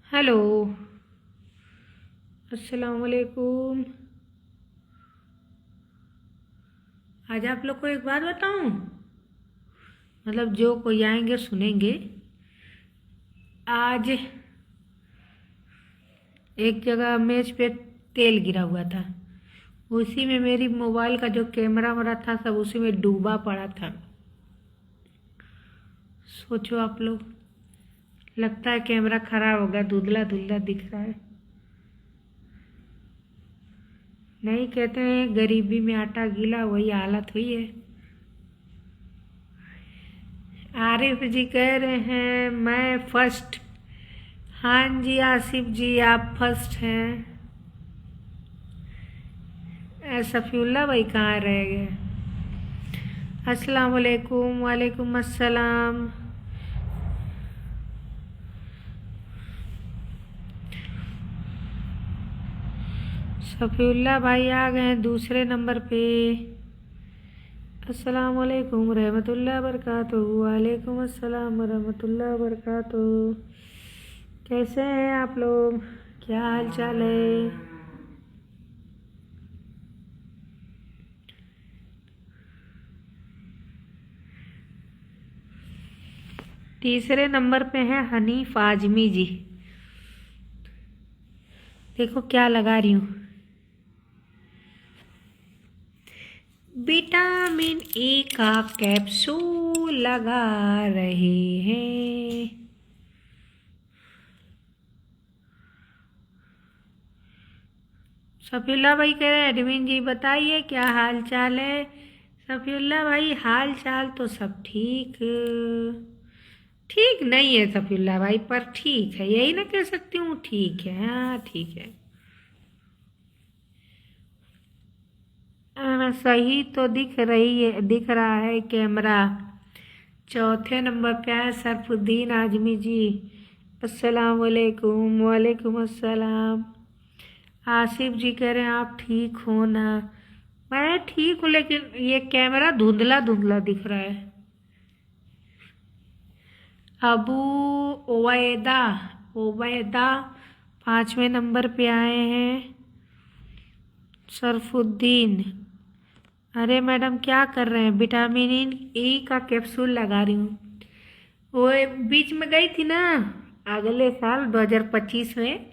Hello. अस्सलाम वालेकुम। आज आप लोग को एक बात बताऊं, मतलब जो कोई आएंगे सुनेंगे। आज एक जगह मेज पे तेल गिरा हुआ था, उसी में मेरी मोबाइल का जो कैमरा वरा था सब उसी में डूबा पड़ा था। सोचो आप लोग, लगता है कैमरा खराब हो गया, धुंधला धुंधला दिख रहा है। नहीं, कहते हैं गरीबी में आटा गीला, वही हालत हुई है। आरिफ जी कह रहे हैं मैं फर्स्ट। हाँ जी आसिफ जी, आप फर्स्ट हैं। सफ़ीउल्ला भाई कहाँ रह गए? अस्सलाम वालेकुम। वालेकुम अस्सलाम। सफ़ीउल्ला भाई आ गए हैं दूसरे नंबर पे। अस्सलाम वालेकुम रहमतुल्लाह बरकातुहू। वालेकुम अस्सलाम रहमतुल्लाह बरकातुहू। कैसे हैं आप लोग? क्या हाल चाल है? तीसरे नंबर पे हैं हनीफ आजमी जी। देखो क्या लगा रही हूँ, विटामिन ए का कैप्सूल लगा रहे हैं। सफ़ीउल्ला भाई कह रहे हैं एडमिन जी बताइए क्या हाल चाल है। सफ़ीउल्ला भाई हाल चाल तो सब ठीक ठीक नहीं है सफ़ीउल्ला भाई, पर ठीक है, यही ना कह सकती हूँ ठीक है। हाँ ठीक है। सही तो दिख रहा है कैमरा। चौथे नंबर पे है सरफुद्दीन आजमी जी। अस्सलाम वालेकुम। वालेकुम अस्सलाम। आसिफ जी कह रहे हैं आप ठीक हो ना? मैं ठीक हूँ, लेकिन ये कैमरा धुंधला धुंधला दिख रहा है। अबू ओवैदा ओवैदा 5वें नंबर पे आए हैं। सरफुद्दीन, अरे मैडम क्या कर रहे हैं? विटामिन ई का कैप्सूल लगा रही हूँ। वो बीच में गई थी ना, अगले साल 2025 में,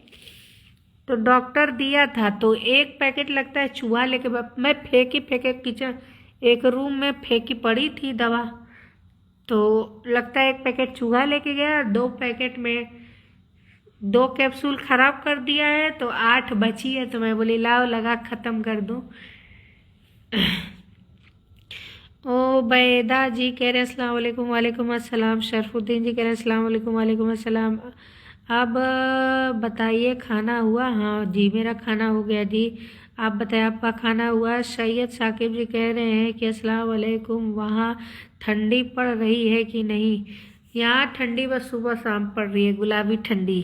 तो डॉक्टर दिया था, तो एक पैकेट लगता है चूहा लेके मैं फेंके किचन, एक रूम में फेंकी पड़ी थी दवा, तो लगता है एक पैकेट चूहा लेके गया, 2 पैकेट में 2 कैप्सूल खराब कर दिया है, तो 8 बची है, तो मैं बोली लाओ लगा ख़त्म कर दूँ। ओ बैदा जी कह रहे हैं अस्सलाम वालेकुम। वालेकुम अस्सलाम। शरफुद्दीन जी कह रहे हैं अस्सलाम वालेकुम। वालेकुम अस्सलाम। अब बताइए खाना हुआ? हाँ जी मेरा खाना हो गया जी। आप बताएं आपका खाना हुआ? सैयद साकिब जी कह रहे हैं कि अस्सलाम वालेकुम, वहाँ ठंडी पड़ रही है कि नहीं? यहाँ ठंडी बस सुबह शाम पड़ रही है, गुलाबी ठंडी।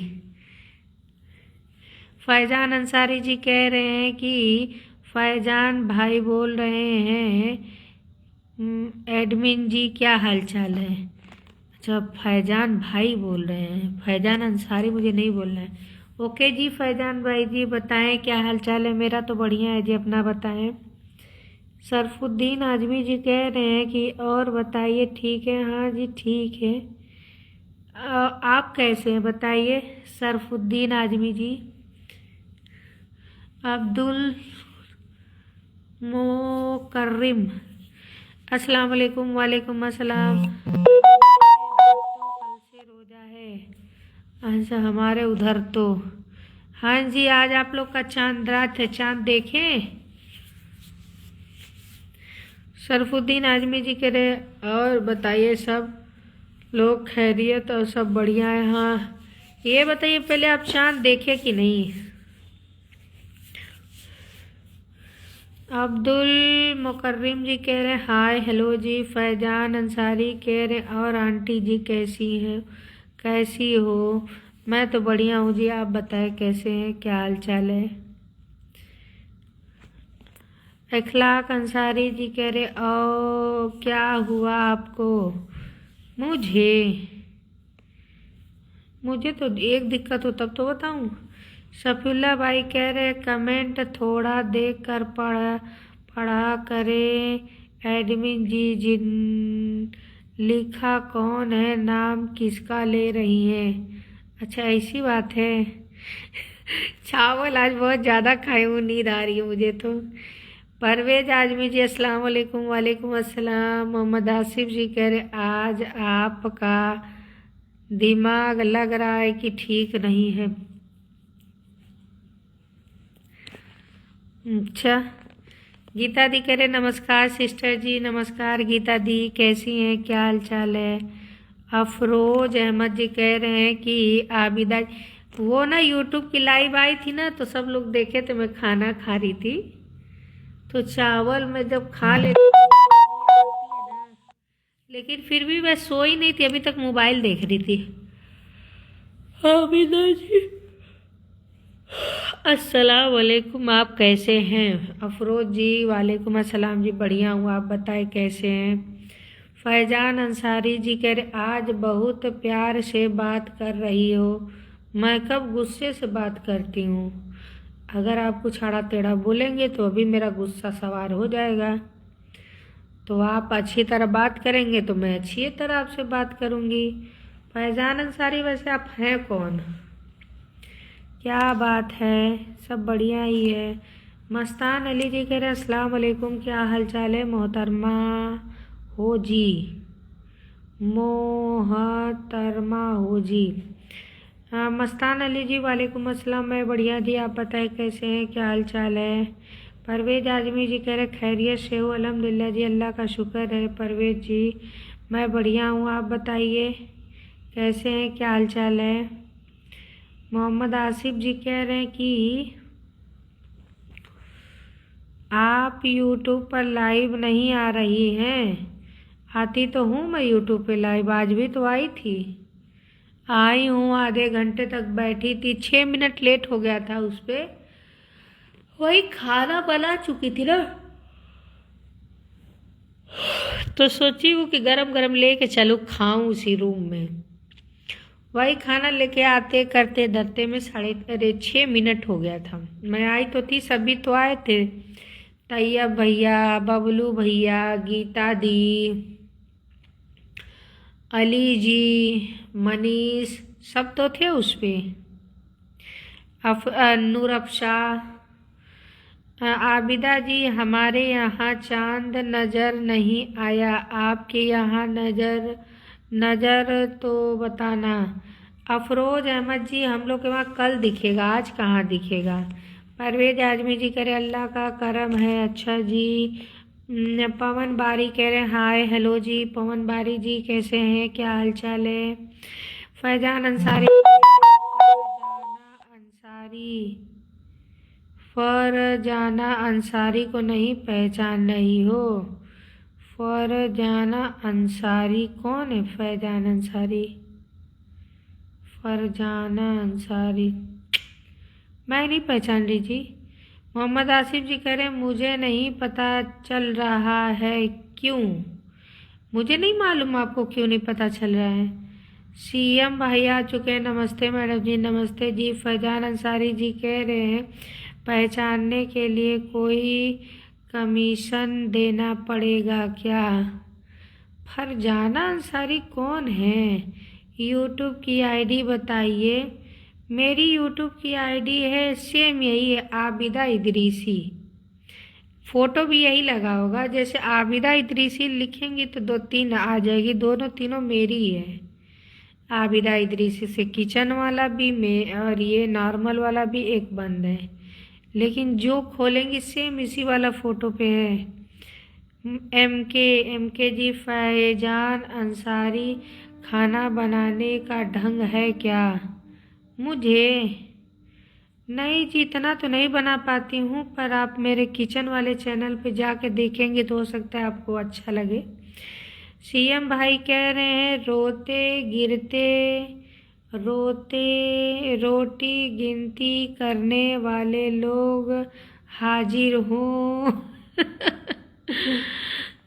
फैजान अंसारी जी कह रहे हैं कि फैजान भाई बोल रहे हैं एडमिन जी क्या हाल चाल है? अच्छा फैजान भाई बोल रहे हैं, फैजान अंसारी मुझे नहीं बोलना है। ओके जी फैजान भाई जी बताएं क्या हाल चाल है? मेरा तो बढ़िया है जी, अपना बताएं। सरफुद्दीन आजमी जी कह रहे हैं कि और बताइए ठीक है? हाँ जी ठीक है। आप कैसे हैं बताइए सरफुद्दीन आजमी जी। अब्दुल मोकर्रिम, अस्सलाम वालेकुम। वालेकुम अस्सलाम। तो कल से रोजा है। अच्छा हमारे उधर तो, हाँ जी आज आप लोग का चांद रात है, चांद देखें? सरफुद्दीन आजमी जी कह रहे और बताइए सब लोग खैरियत और सब बढ़िया है? हाँ ये बताइए पहले आप चांद देखे कि नहीं? अब्दुल मुकर्रिम जी कह रहे हाय हेलो जी। फैजान अंसारी कह रहे और आंटी जी कैसी हैं, कैसी हो? मैं तो बढ़िया हूँ जी, आप बताएं कैसे हैं, क्या हाल चाल है? इखलाक अंसारी जी कह रहे ओ क्या हुआ आपको? मुझे मुझे तो एक दिक्कत हो तब तो बताऊं। सफीउल्ला भाई कह रहे कमेंट थोड़ा देख कर पढ़ा करें। एडमिन जी जिन लिखा कौन है, नाम किसका ले रही हैं? अच्छा ऐसी बात है। चावल आज बहुत ज़्यादा खाई हूँ, नींद आ रही है मुझे तो। परवेज आजमी जी अस्सलाम वालेकुम। वालेकुम अस्सलाम। मोहम्मद आसिफ जी कह रहे आज आपका दिमाग लग रहा है कि ठीक नहीं है। अच्छा। गीता दी कह रहे नमस्कार सिस्टर जी। नमस्कार गीता दी, कैसी हैं, क्या हाल चाल है? अफरोज अहमद जी कह रहे हैं कि आबिदा वो ना यूट्यूब की लाइव आई थी ना, तो सब लोग देखे थे, मैं खाना खा रही थी तो चावल में जब खा लेती है ना, लेकिन फिर भी मैं सोई नहीं थी, अभी तक मोबाइल देख रही थी। आबिदा जी अस्सलाम वालेकुम, आप कैसे हैं? अफरोज जी वालेकुम अस्सलाम जी, बढ़िया हूँ, आप बताएं कैसे हैं? फैजान अंसारी जी कह रहे आज बहुत प्यार से बात कर रही हो, मैं कब गुस्से से बात करती हूँ? अगर आप कुछ आड़ा टेढ़ा बोलेंगे तो अभी मेरा गुस्सा सवार हो जाएगा, तो आप अच्छी तरह बात करेंगे तो मैं अच्छी तरह आपसे बात करूँगी। फैजान अंसारी वैसे आप हैं कौन? क्या बात है, सब बढ़िया ही है। मस्तान अली जी कह रहे अस्सलाम वालेकुम, क्या हाल चाल है मोहतरमा हो जी? मोहतरमा हो जी। हाँ मस्तान अली जी वालेकुम अस्सलाम, मैं बढ़िया जी, आप बताएं कैसे हैं, क्या हाल चाल है? परवेज आजमी जी कह रहे खैरियत से हो? अल्हम्दुलिल्लाह जी, अल्लाह का शुक्र है। परवेज जी मैं बढ़िया हूँ, आप बताइए कैसे हैं, क्या हाल चाल है? मोहम्मद आसिफ जी कह रहे हैं कि आप यूट्यूब पर लाइव नहीं आ रही हैं। आती तो हूँ मैं यूट्यूब पे लाइव, आज भी तो आई थी। आई हूँ, आधे घंटे तक बैठी थी, 6 मिनट लेट हो गया था उस पर, वही खाना बना चुकी थी ना, तो सोची हूँ कि गरम गरम लेके चलो खाऊं उसी रूम में। वही खाना लेके आते करते धरते में 6:30 हो गया था। मैं आई तो थी, सभी तो आए थे, तैयब भैया, बबलू भैया, गीता दी, अली जी, मनीष, सब तो थे उस पे। नूर अफशा। आबिदा जी हमारे यहाँ चांद नज़र नहीं आया, आपके यहाँ नज़र तो बताना। अफरोज अहमद जी हम लोग के वहाँ कल दिखेगा, आज कहाँ दिखेगा? परवेज आजमी जी कह रहे अल्लाह का करम है। अच्छा जी। पवन बारी कह रहे हाय हेलो जी। पवन बारी जी कैसे हैं, क्या हाल चाल है? फैजान अंसारी फरजाना अंसारी को नहीं पहचान रही हो? फरजाना अंसारी कौन है? फैजान अंसारी, फरजाना अंसारी मैं नहीं पहचान रही जी। मोहम्मद आसिफ जी कह रहे मुझे नहीं पता चल रहा है, क्यों? मुझे नहीं मालूम आपको क्यों नहीं पता चल रहा है। सीएम भाई आ चुके हैं, नमस्ते मैडम जी। नमस्ते जी। फैजान अंसारी जी कह रहे हैं पहचानने के लिए कोई कमीशन देना पड़ेगा क्या? फरजाना अंसारी कौन है? यूट्यूब की आईडी बताइए। मेरी यूट्यूब की आईडी है सेम यही है, आबिदा इदरीसी। फोटो भी यही लगा होगा, जैसे आबिदा इदरीसी लिखेंगी तो 2-3 आ जाएगी, दोनों तीनों मेरी ही है। आबिदा इदरीसी से किचन वाला भी और ये नॉर्मल वाला भी एक बंद है, लेकिन जो खोलेंगी सेम इसी वाला फ़ोटो पे है। एम के जी। फैजान अंसारी खाना बनाने का ढंग है क्या? मुझे नहीं जी, इतना तो नहीं बना पाती हूँ, पर आप मेरे किचन वाले चैनल पे जाके देखेंगे तो हो सकता है आपको अच्छा लगे। सीएम भाई कह रहे हैं रोते गिरते रोटी गिनती करने वाले लोग हाजिर हों।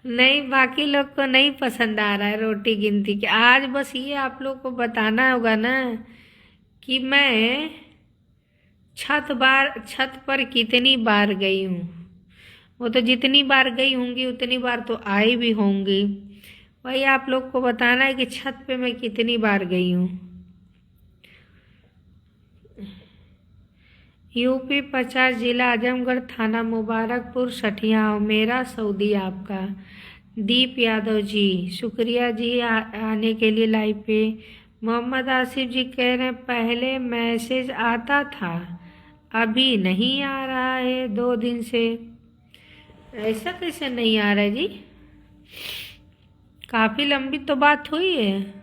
नहीं, बाकी लोग को नहीं पसंद आ रहा है रोटी गिनती के। आज बस ये आप लोग को बताना होगा ना कि मैं छत पर कितनी बार गई हूँ। वो तो जितनी बार गई होंगी उतनी बार तो आई भी होंगी। वही आप लोग को बताना है कि छत पे मैं कितनी बार गई हूँ। यूपी 50 जिला आजमगढ़ थाना मुबारकपुर सठिया। मेरा सऊदी आपका दीप यादव जी, शुक्रिया जी आने के लिए लाइव पे। मोहम्मद आसिफ जी कह रहे हैं पहले मैसेज आता था, अभी नहीं आ रहा है 2 दिन से। ऐसा कैसे नहीं आ रहा है जी? काफ़ी लंबी तो बात हुई है,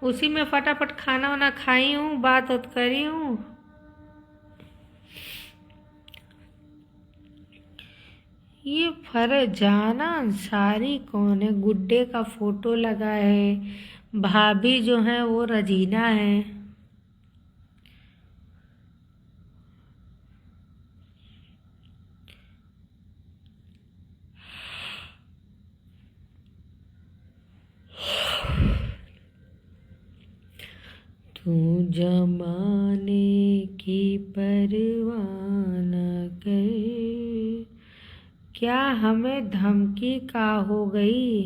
उसी में फटाफट खाना वाना खाई हूँ, बात उत करी हूँ। ये फरजाना अंसारी कौन है? गुड्डे का फोटो लगा है। भाभी जो है वो रजीना है। तू जमाने की परवाह न कर, क्या हमें धमकी का हो गई?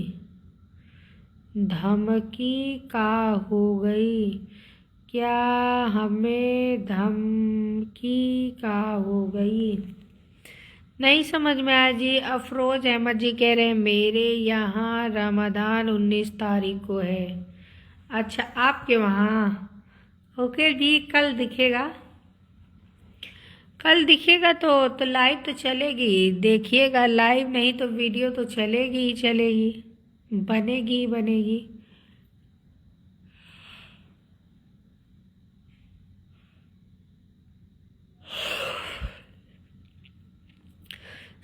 धमकी का हो गई क्या? हमें धमकी का हो गई? नहीं समझ में आया जी। अफरोज अहमद जी कह रहे हैं मेरे यहाँ रमज़ान 19 तारीख को है। अच्छा, आपके वहाँ? ओके जी, कल दिखेगा। कल दिखेगा तो लाइव तो चलेगी, देखिएगा। लाइव नहीं तो वीडियो तो चलेगी ही चलेगी, बनेगी ही बनेगी।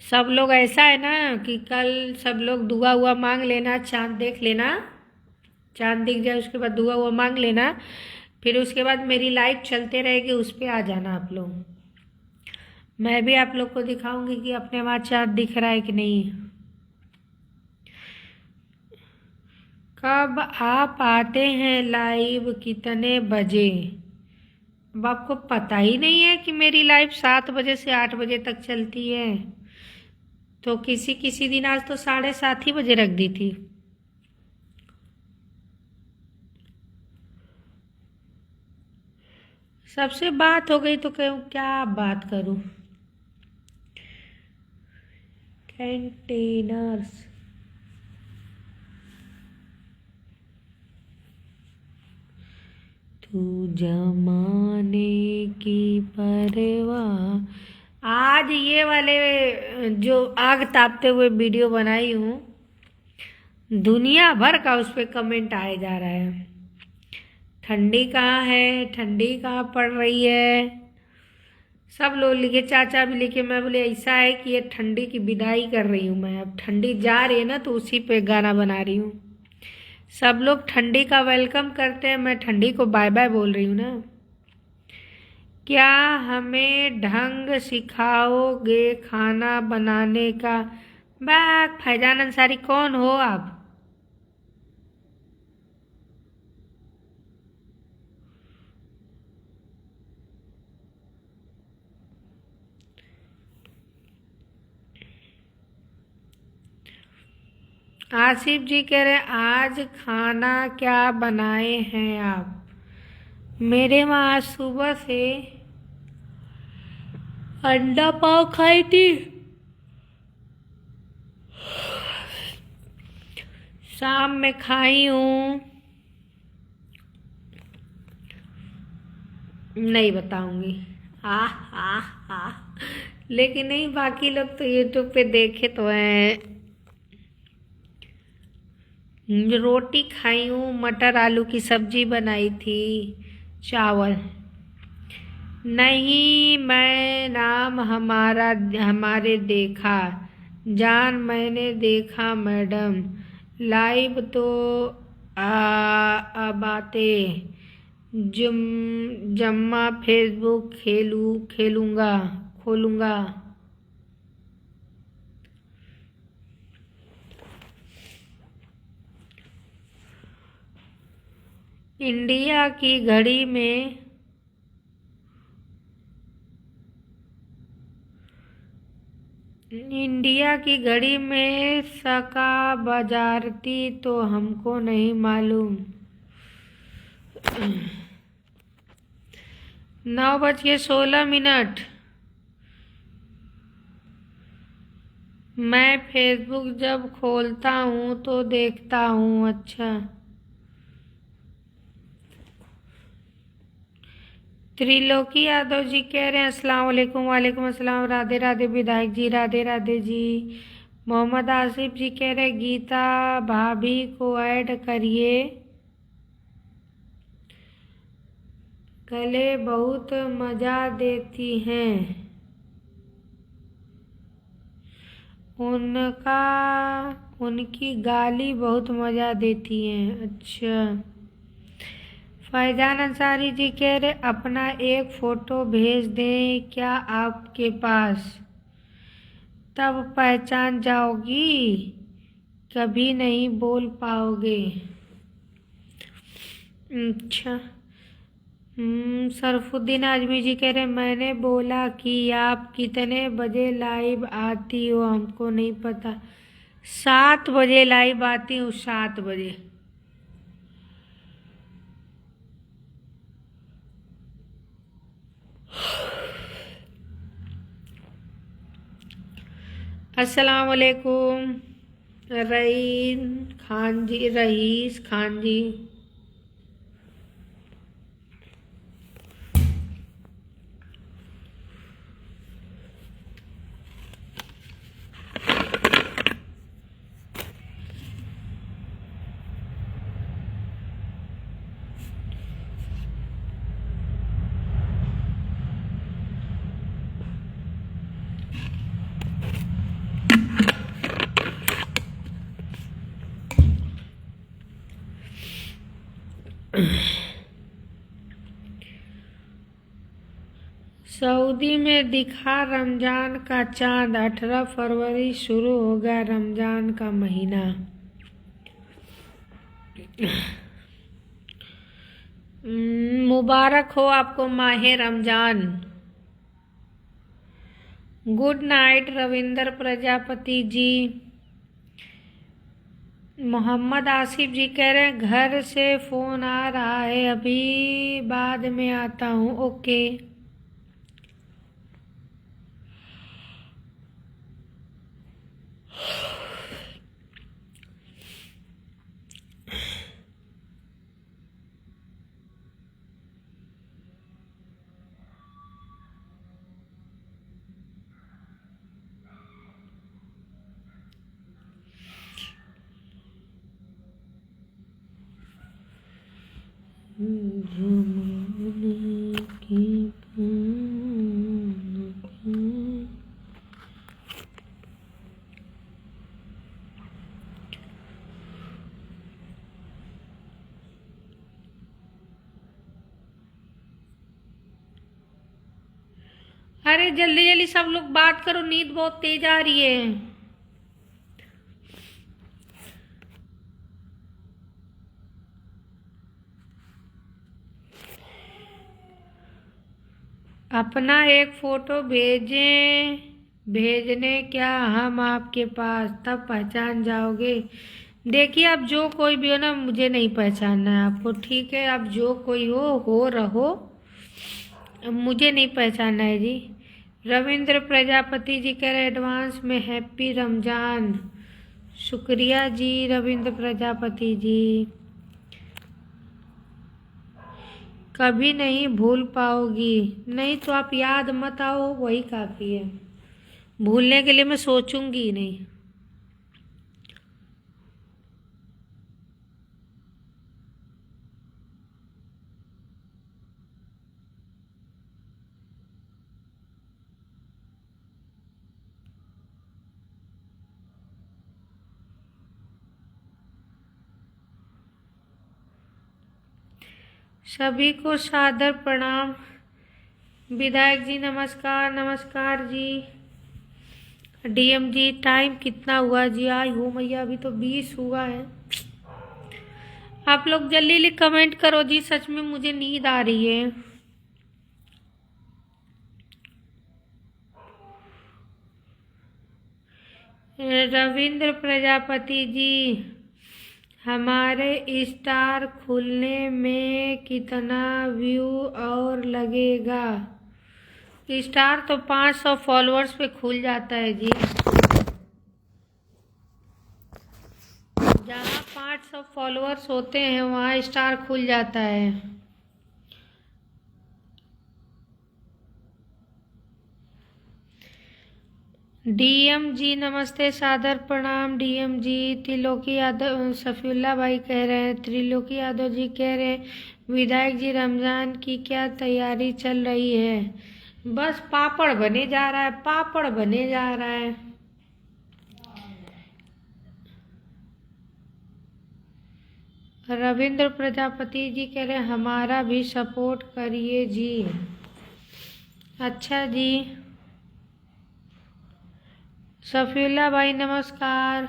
सब लोग ऐसा है ना कि कल सब लोग दुआ हुआ मांग लेना, चांद देख लेना। चांद दिख जाए उसके बाद दुआ हुआ मांग लेना, फिर उसके बाद मेरी लाइव चलते रहेगी, उस पर आ जाना आप लोग। मैं भी आप लोग को दिखाऊंगी कि अपने वहाँ चांद दिख रहा है कि नहीं। कब आप आते हैं लाइव, कितने बजे? अब आपको पता ही नहीं है कि मेरी लाइव 7 बजे से 8 बजे तक चलती है। तो किसी किसी दिन आज तो 7:30 ही बजे रख दी थी। सबसे बात हो गई तो क्या बात करूं? कंटेनर्स तू जमाने की परवाह। आज ये वाले जो आग तापते हुए वीडियो बनाई हूँ, दुनिया भर का उस पर कमेंट आए जा रहा है। ठंडी कहाँ है, ठंडी कहाँ पड़ रही है। सब लोग लिखे, चाचा भी लिखे। मैं बोले ऐसा है कि ये ठंडी की विदाई कर रही हूँ मैं। अब ठंडी जा रही है ना तो उसी पे गाना बना रही हूँ। सब लोग ठंडी का वेलकम करते हैं, मैं ठंडी को बाय बाय बोल रही हूँ ना। क्या हमें ढंग सिखाओगे खाना बनाने का? बाग फैजान अंसारी, कौन हो आप? आसिफ जी कह रहे आज खाना क्या बनाए हैं आप? मेरे वहाँ सुबह से अंडा पाव खाई थी, शाम में खाई हूँ, नहीं बताऊंगी। आ लेकिन नहीं, बाकी लोग तो यूट्यूब पे देखे तो हैं। रोटी खाई हूँ, मटर आलू की सब्जी बनाई थी, चावल नहीं। मैं नाम हमारे देखा जान, मैंने देखा मैडम लाइव तो अब आते जम्मा फेसबुक खोलूंगा। इंडिया की घड़ी में सका बजारती तो हमको नहीं मालूम। 9:16। मैं फेसबुक जब खोलता हूँ तो देखता हूँ। अच्छा। त्रिलोकी यादव जी कह रहे हैं अस्सलाम वालेकुम। वालेकुम अस्सलाम। राधे राधे विधायक जी। राधे राधे जी। मोहम्मद आसिफ जी कह रहे गीता भाभी को ऐड करिए, गले बहुत मजा देती हैं, उनकी गाली बहुत मजा देती हैं। अच्छा। फैजान अंसारी जी कह रहे अपना एक फ़ोटो भेज दें क्या आपके पास, तब पहचान जाओगी, कभी नहीं बोल पाओगे। अच्छा। सरफुद्दीन आजमी जी कह रहे मैंने बोला कि आप कितने बजे लाइव आती हो, हमको नहीं पता। 7 बजे लाइव आती हूँ, 7 बजे। अस्सलाम वालेकुम रईस खान जी। सऊदी में दिखा रमजान का चांद। 18 फरवरी शुरू होगा रमजान का महीना। मुबारक हो आपको माहे रमजान। Good night Ravindra Prajapati ji. मोहम्मद आसिफ जी कह रहे हैं घर से फ़ोन आ रहा है, अभी बाद में आता हूँ। ओके। अरे जल्दी जल्दी सब लोग बात करो, नींद बहुत तेज आ रही है। अपना एक फ़ोटो भेजने क्या हम आपके पास, तब पहचान जाओगे। देखिए अब जो कोई भी हो ना, मुझे नहीं पहचानना है आपको, ठीक है। अब जो कोई हो रहो, मुझे नहीं पहचानना है जी। रविंद्र प्रजापति जी कह रहे एडवांस में हैप्पी रमजान। शुक्रिया जी रविंद्र प्रजापति जी। कभी नहीं भूल पाओगी। नहीं तो आप याद मत आओ, वही काफ़ी है। भूलने के लिए मैं सोचूंगी नहीं। सभी को सादर प्रणाम। विधायक जी नमस्कार। नमस्कार जी। डीएम जी टाइम कितना हुआ जी? आई हो मैया, अभी तो 20 हुआ है। आप लोग जल्दी जल्दी कमेंट करो जी, सच में मुझे नींद आ रही है। रविंद्र प्रजापति जी, हमारे स्टार खुलने में कितना व्यू और लगेगा? स्टार तो 500 फॉलोअर्स पे खुल जाता है जी। जहाँ 500 फॉलोअर्स होते हैं वहाँ स्टार खुल जाता है। डीएम जी नमस्ते, सादर प्रणाम डीएम जी। त्रिलोकी यादव, सफीउल्ला भाई कह रहे हैं, त्रिलोकी यादव जी कह रहे हैं, विधायक जी रमजान की क्या तैयारी चल रही है? बस पापड़ बने जा रहा है, पापड़ बने जा रहा है। रविंद्र प्रजापति जी कह रहे हैं, हमारा भी सपोर्ट करिए जी। अच्छा जी। सफीउल्ला भाई नमस्कार।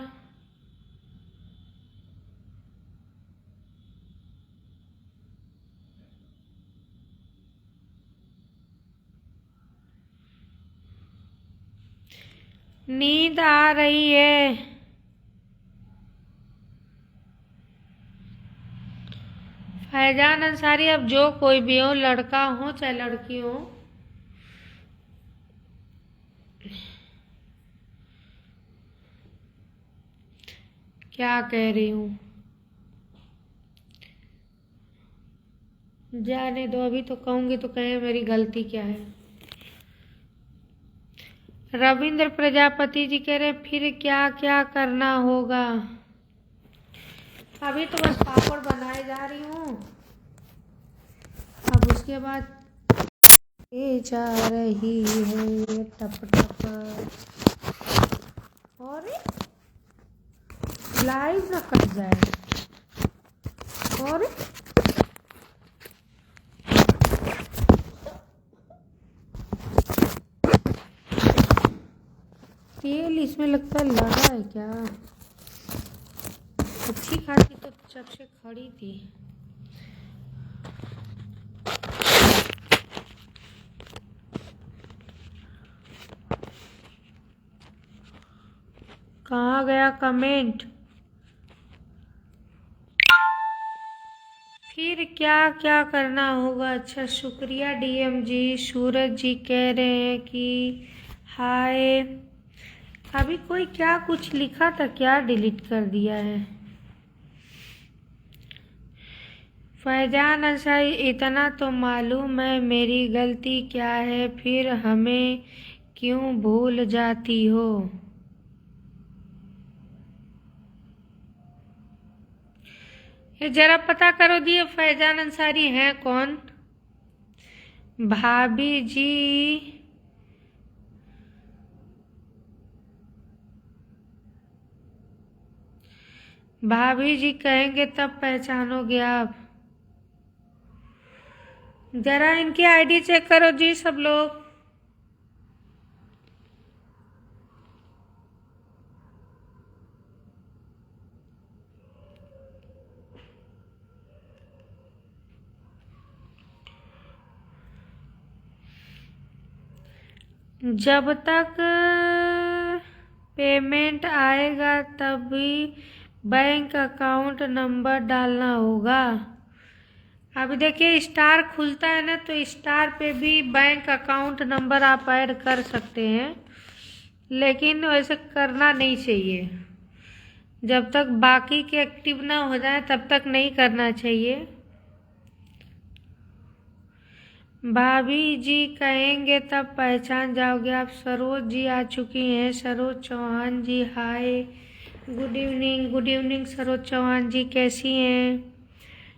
नींद आ रही है। फैजान अंसारी, अब जो कोई भी हो, लड़का हो चाहे लड़की हो, क्या कह रही हूँ, जाने दो। अभी तो कहूंगी तो कहे मेरी गलती क्या है। रविंद्र प्रजापति जी कह रहे फिर क्या क्या करना होगा? अभी तो बस पापड़ बनाए जा रही हूँ, अब उसके बाद ये जा रही है टप टप। और लाइव ना कट जाए। और तेल इसमें लगता है लगा है क्या? अच्छी खासी तो जब से खड़ी थी। कहाँ गया कमेंट? फिर क्या क्या करना होगा? अच्छा शुक्रिया डीएम जी। सूरज जी कह रहे हैं कि हाय। अभी कोई क्या कुछ लिखा था, क्या डिलीट कर दिया है? फैजान अंसारी, इतना तो मालूम है मेरी गलती क्या है, फिर हमें क्यों भूल जाती हो? ये जरा पता करो जी, फैजान अंसारी हैं कौन? भाभी जी, भाभी जी कहेंगे तब पहचानोगे आप। जरा इनकी आईडी चेक करो जी सब लोग। जब तक पेमेंट आएगा तभी बैंक अकाउंट नंबर डालना होगा। अभी देखिए स्टार खुलता है ना, तो स्टार पे भी बैंक अकाउंट नंबर आप ऐड कर सकते हैं, लेकिन वैसे करना नहीं चाहिए। जब तक बाकी के एक्टिव ना हो जाए तब तक नहीं करना चाहिए। भाभी जी कहेंगे तब पहचान जाओगे आप। सरोज जी आ चुकी हैं। Saroj Chauhan ji hi, good evening. Good evening Saroj Chauhan ji, कैसी हैं?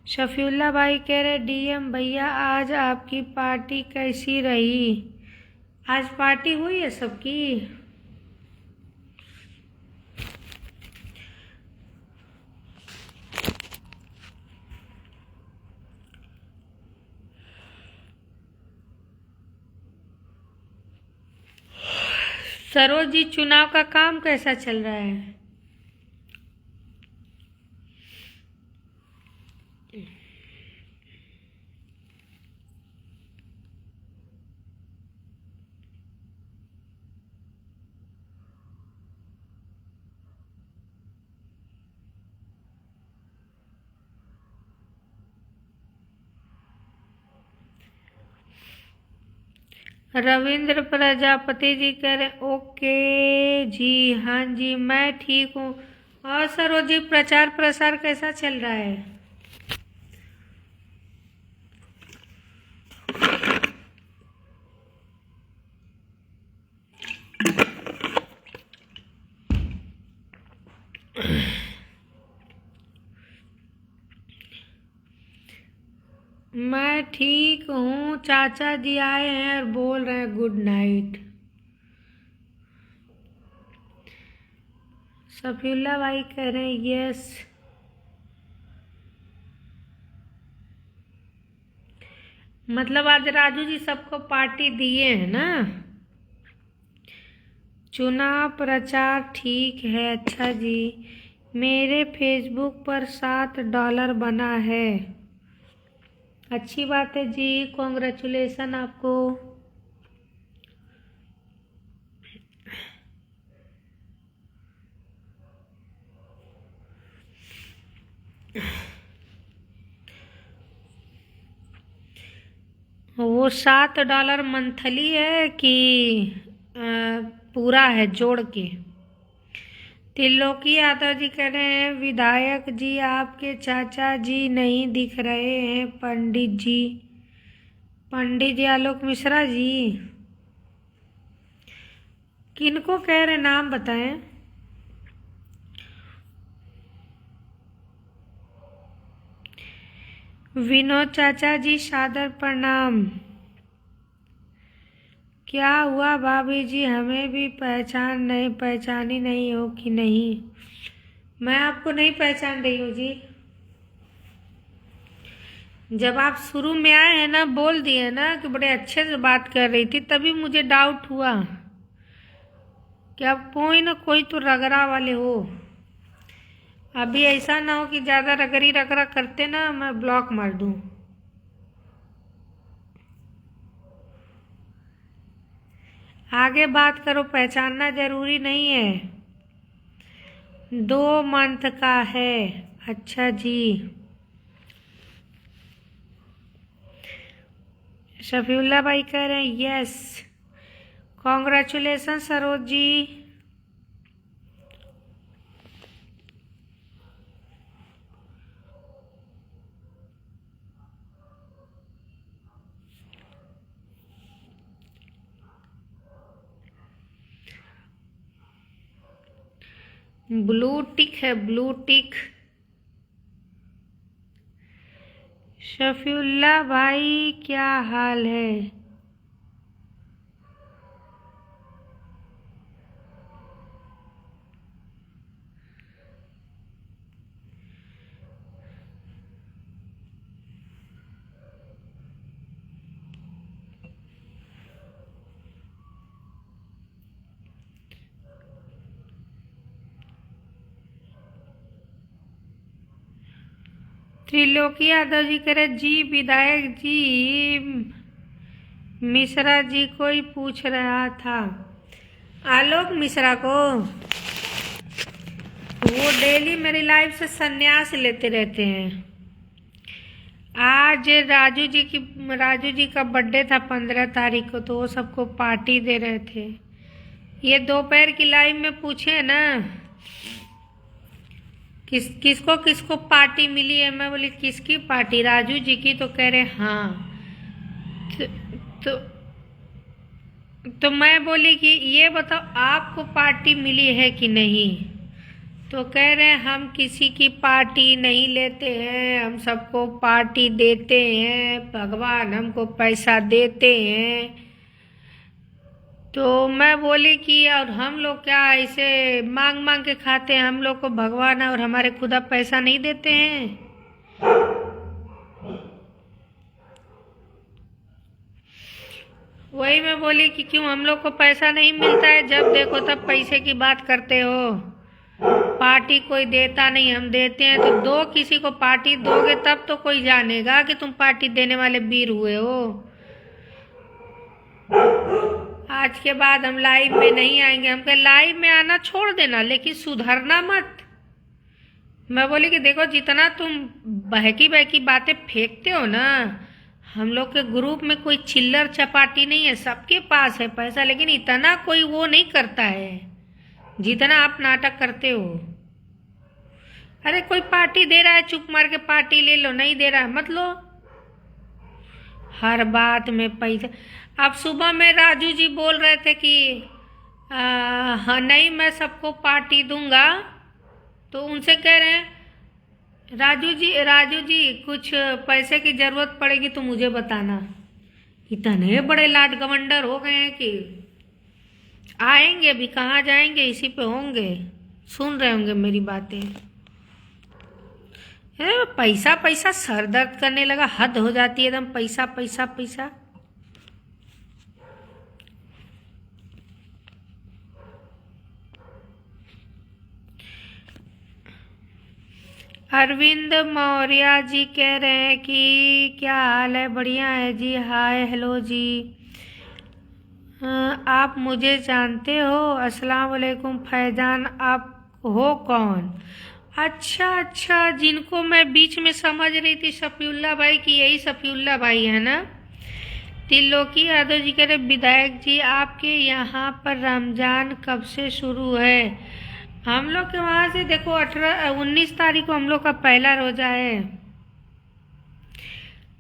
शफीउल्ला भाई कह रहे डीएम भैया आज आपकी पार्टी कैसी रही? आज पार्टी हुई है सबकी? सरोज जी, चुनाव का काम कैसा चल रहा है? रविंद्र प्रजापति जी कह रहे ओके जी, हाँ जी मैं ठीक हूँ। और सरोज जी प्रचार प्रसार कैसा चल रहा है? मैं ठीक हूँ। चाचा जी आए हैं और बोल रहे हैं गुड नाइट। सफीउल्ला भाई कह रहे हैं यस। मतलब आज राजू जी सबको पार्टी दिए हैं ना? चुनाव प्रचार ठीक है। अच्छा जी, मेरे फेसबुक पर $7 बना है। अच्छी बात है जी, कॉन्ग्रेचुलेसन आपको। वो $7 मंथली है कि पूरा है जोड़ के? त्रिलोकी यादव जी कह रहे हैं विधायक जी आपके चाचा जी नहीं दिख रहे हैं। पंडित जी आलोक मिश्रा जी किनको कह रहे, नाम बताएं। विनोद चाचा जी सादर प्रणाम। क्या हुआ भाभी जी, हमें भी पहचानी नहीं हो कि नहीं? मैं आपको नहीं पहचान रही हूँ जी। जब आप शुरू में आए हैं ना, बोल दिए ना कि बड़े अच्छे से बात कर रही थी, तभी मुझे डाउट हुआ कि आप कोई ना कोई तो रगड़ा वाले हो। अभी ऐसा ना हो कि ज़्यादा रगड़ा करते ना मैं ब्लॉक मार दूँ। आगे बात करो, पहचानना जरूरी नहीं है। 2 मंथ का है। अच्छा जी। शफीउल्ला भाई कह रहे हैं yes. Congratulation Saroj ji. Blue tick है, ब्लू टिक। शफीउल्ला भाई क्या हाल है? त्रिलोकी यादव जी कह रहे जी विधायक जी मिश्रा जी को ही पूछ रहा था। आलोक मिश्रा को? वो डेली मेरी लाइफ से संन्यास लेते रहते हैं। आज राजू जी का बर्थडे था 15 तारीख को, तो वो सबको पार्टी दे रहे थे। ये दोपहर की लाइव में पूछे ना किसको पार्टी मिली है। मैं बोली किसकी पार्टी? राजू जी की। तो कह रहे हाँ। तो, तो मैं बोली कि ये बताओ आपको पार्टी मिली है कि नहीं? तो कह रहे हैं हम किसी की पार्टी नहीं लेते हैं, हम सबको पार्टी देते हैं, भगवान हमको पैसा देते हैं। तो मैं बोली कि और हम लोग क्या ऐसे मांग मांग के खाते हैं? हम लोग को भगवान और हमारे खुदा पैसा नहीं देते हैं? वही मैं बोली कि क्यों हम लोग को पैसा नहीं मिलता है? जब देखो तब पैसे की बात करते हो। पार्टी कोई देता नहीं, हम देते हैं। तो दो, किसी को पार्टी दोगे तब तो कोई जानेगा कि तुम पार्टी देने वाले वीर हुए हो। आज के बाद हम लाइव में नहीं आएंगे। हम कहे लाइव में आना छोड़ देना, लेकिन सुधरना मत। मैं बोली कि देखो जितना तुम बहकी बहकी बातें फेंकते हो ना, हम लोग के ग्रुप में कोई चिल्लर चपाटी नहीं है, सबके पास है पैसा, लेकिन इतना कोई वो नहीं करता है जितना आप नाटक करते हो। अरे कोई पार्टी दे रहा है, चुप मार के पार्टी ले लो, नहीं दे रहा है मत लो। हर बात में पैसा। अब सुबह में राजू जी बोल रहे थे कि हाँ नहीं मैं सबको पार्टी दूंगा, तो उनसे कह रहे हैं राजू जी कुछ पैसे की जरूरत पड़ेगी तो मुझे बताना। इतने बड़े लाट गवंडर हो गए हैं कि आएंगे भी कहाँ जाएंगे, इसी पे होंगे, सुन रहे होंगे मेरी बातें। पैसा पैसा सर दर्द करने लगा, हद हो जाती है एकदम, पैसा पैसा पैसा। अरविंद मौर्य जी कह रहे हैं कि क्या हाल है? बढ़िया है जी, हाय हेलो जी। आप मुझे जानते हो? अस्सलाम वालेकुम फैजान, आप हो कौन? अच्छा, जिनको मैं बीच में समझ रही थी शफीउल्लाह भाई की, यही शफीउल्लाह भाई है ना? त्रिलोकी यादव जी कह रहे विधायक जी आपके यहाँ पर रमजान कब से शुरू है? हम लोग के वहाँ से देखो 19 तारीख को हम लोग का पहला रोजा है।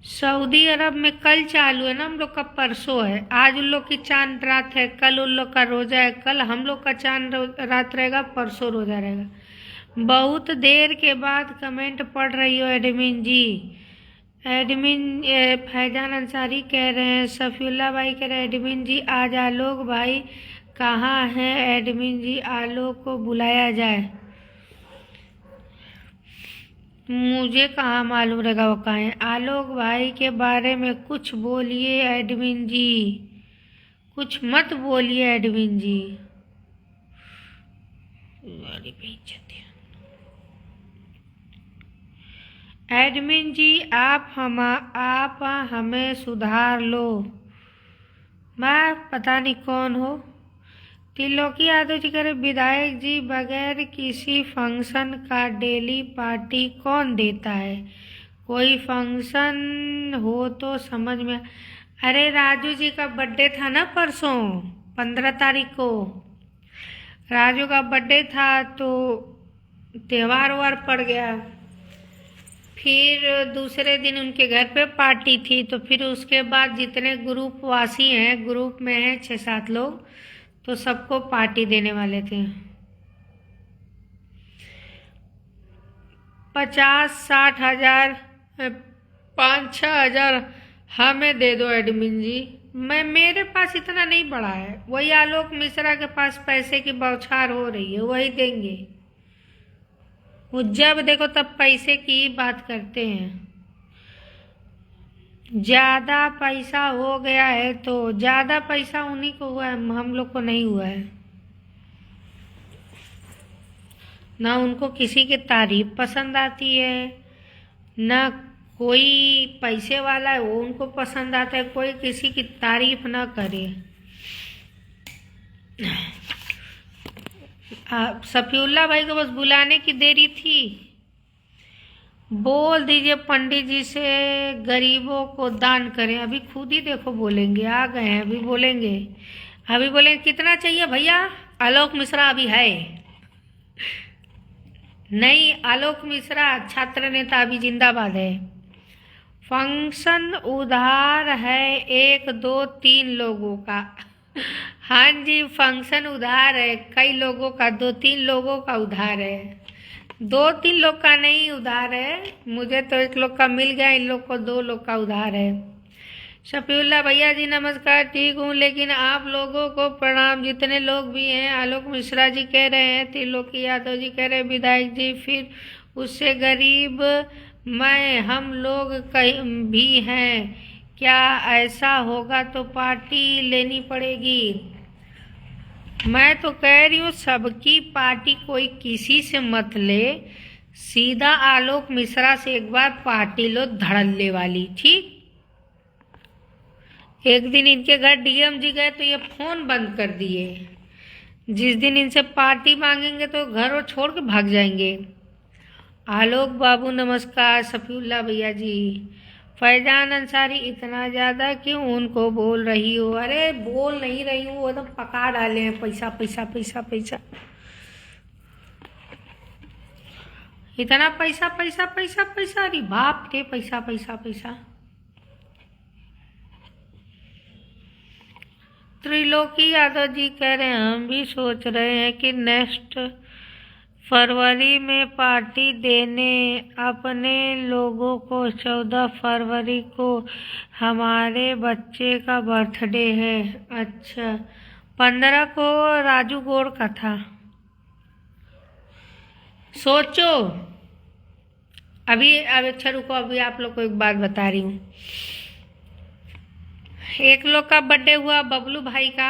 सऊदी अरब में कल चालू है ना, हम लोग का परसों है। आज उन लोग की चांद रात है, कल उन लोग का रोजा है, कल हम लोग का चांद रात रहेगा, परसों रोजा रहेगा। बहुत देर के बाद कमेंट पढ़ रही हो एडमिन जी। एडमिन फैजान अंसारी कह रहे हैं, सफीउल्लाह भाई कह रहे हैं एडमिन जी आज आलोक भाई कहाँ हैं? एडमिन जी आलोक को बुलाया जाए। मुझे कहाँ मालूम रहेगा वो कहाँ है। आलोक भाई के बारे में कुछ बोलिए एडमिन जी, कुछ मत बोलिए एडमिन जी। एडमिन जी आप हमें सुधार लो। मैं पता नहीं कौन हो। त्रिलोकी यादव जी कह रहे विधायक जी बगैर किसी फंक्शन का डेली पार्टी कौन देता है? कोई फंक्शन हो तो समझ में। अरे राजू जी का बर्थडे था ना परसों 15 तारीख को, राजू का बर्थडे था तो त्योहार वार पड़ गया। फिर दूसरे दिन उनके घर पे पार्टी थी, तो फिर उसके बाद जितने ग्रुप वासी हैं, ग्रुप में हैं 6-7 लोग, तो सबको पार्टी देने वाले थे। 50-60 हज़ार 5-6 हज़ार हमें दे दो एडमिन जी। मेरे पास इतना नहीं बढ़ा है, वही आलोक मिश्रा के पास पैसे की बौछार हो रही है, वही देंगे। वो जब देखो तब पैसे की ही बात करते हैं। ज्यादा पैसा हो गया है तो ज्यादा पैसा उन्हीं को हुआ है, हम लोग को नहीं हुआ है। ना उनको किसी की तारीफ पसंद आती है, ना कोई पैसे वाला है वो उनको पसंद आता है, कोई किसी की तारीफ ना करे। सफीउल्लाह भाई को बस बुलाने की देरी थी। बोल दीजिए पंडित जी से गरीबों को दान करें। अभी खुद ही देखो बोलेंगे, आ गए हैं, अभी बोलेंगे कितना चाहिए भैया? आलोक मिश्रा अभी है नहीं, आलोक मिश्रा छात्र नेता अभी जिंदाबाद है। फंक्शन उधार है 1-2-3 लोगों का। हाँ जी फंक्शन उधार है, कई लोगों का, 2-3 लोगों का उधार है। 2-3 लोग का नहीं उधार है, मुझे तो 1 लोग का मिल गया, इन लोग को 2 लोग का उधार है। शफीउल्लाह भैया जी नमस्कार, ठीक हूँ, लेकिन आप लोगों को प्रणाम जितने लोग भी हैं। आलोक मिश्रा जी कह रहे हैं, त्रिलोकी यादव जी कह रहे हैं विधायक जी फिर उससे गरीब हम लोग कहीं भी हैं क्या? ऐसा होगा तो पार्टी लेनी पड़ेगी। मैं तो कह रही हूँ सबकी पार्टी, कोई किसी से मत ले, सीधा आलोक मिश्रा से एक बार पार्टी लो धड़ल्ले वाली, ठीक? एक दिन इनके घर डीएम जी गए तो ये फोन बंद कर दिए। जिस दिन इनसे पार्टी मांगेंगे तो घर और छोड़ के भाग जाएंगे। आलोक बाबू नमस्कार, सफीउल्लाह भैया जी। फैजान अंसारी इतना ज़्यादा क्यों उनको बोल रही हो? अरे बोल नहीं रही हूँ, वो एकदम पका डाले हैं पैसा पैसा पैसा पैसा, इतना पैसा पैसा पैसा पैसा, अरे बाप रे पैसा पैसा पैसा। त्रिलोकी यादव जी कह रहे हैं हम भी सोच रहे हैं कि नेक्स्ट फरवरी में पार्टी देने अपने लोगों को। 14 फरवरी को हमारे बच्चे का बर्थडे है। अच्छा, 15 को राजू गौड़ का था। सोचो अभी। अब अच्छा रुको, अभी आप लोग को एक बात बता रही हूँ। एक लोग का बर्थडे हुआ, बबलू भाई का,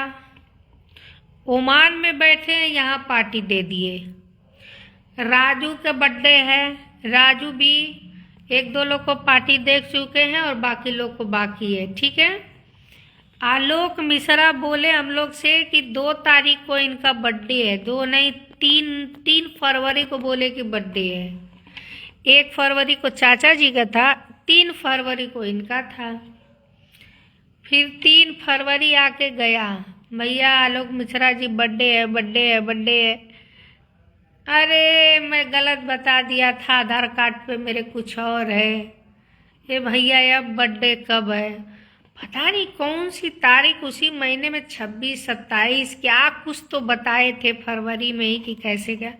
ओमान में बैठे हैं, यहाँ पार्टी दे दिए। राजू का बर्थडे है, राजू भी एक दो लोग को पार्टी दे चुके हैं और बाकी लोग को बाकी है, ठीक है। आलोक मिश्रा बोले हम लोग से कि 2 तारीख को इनका बर्थडे है, 2 नहीं 3 फरवरी को बोले कि बर्थडे है। 1 फरवरी को चाचा जी का था, 3 फरवरी को इनका था। फिर 3 फरवरी आके गया, भैया आलोक मिश्रा जी बर्थडे है बर्थडे है बर्थडे है। अरे मैं गलत बता दिया था, आधार कार्ड पे मेरे कुछ और है। ये भैया अब बर्थडे कब है? पता नहीं कौन सी तारीख, उसी महीने में 26 27 क्या कुछ तो बताए थे फरवरी में ही कि कैसे क्या।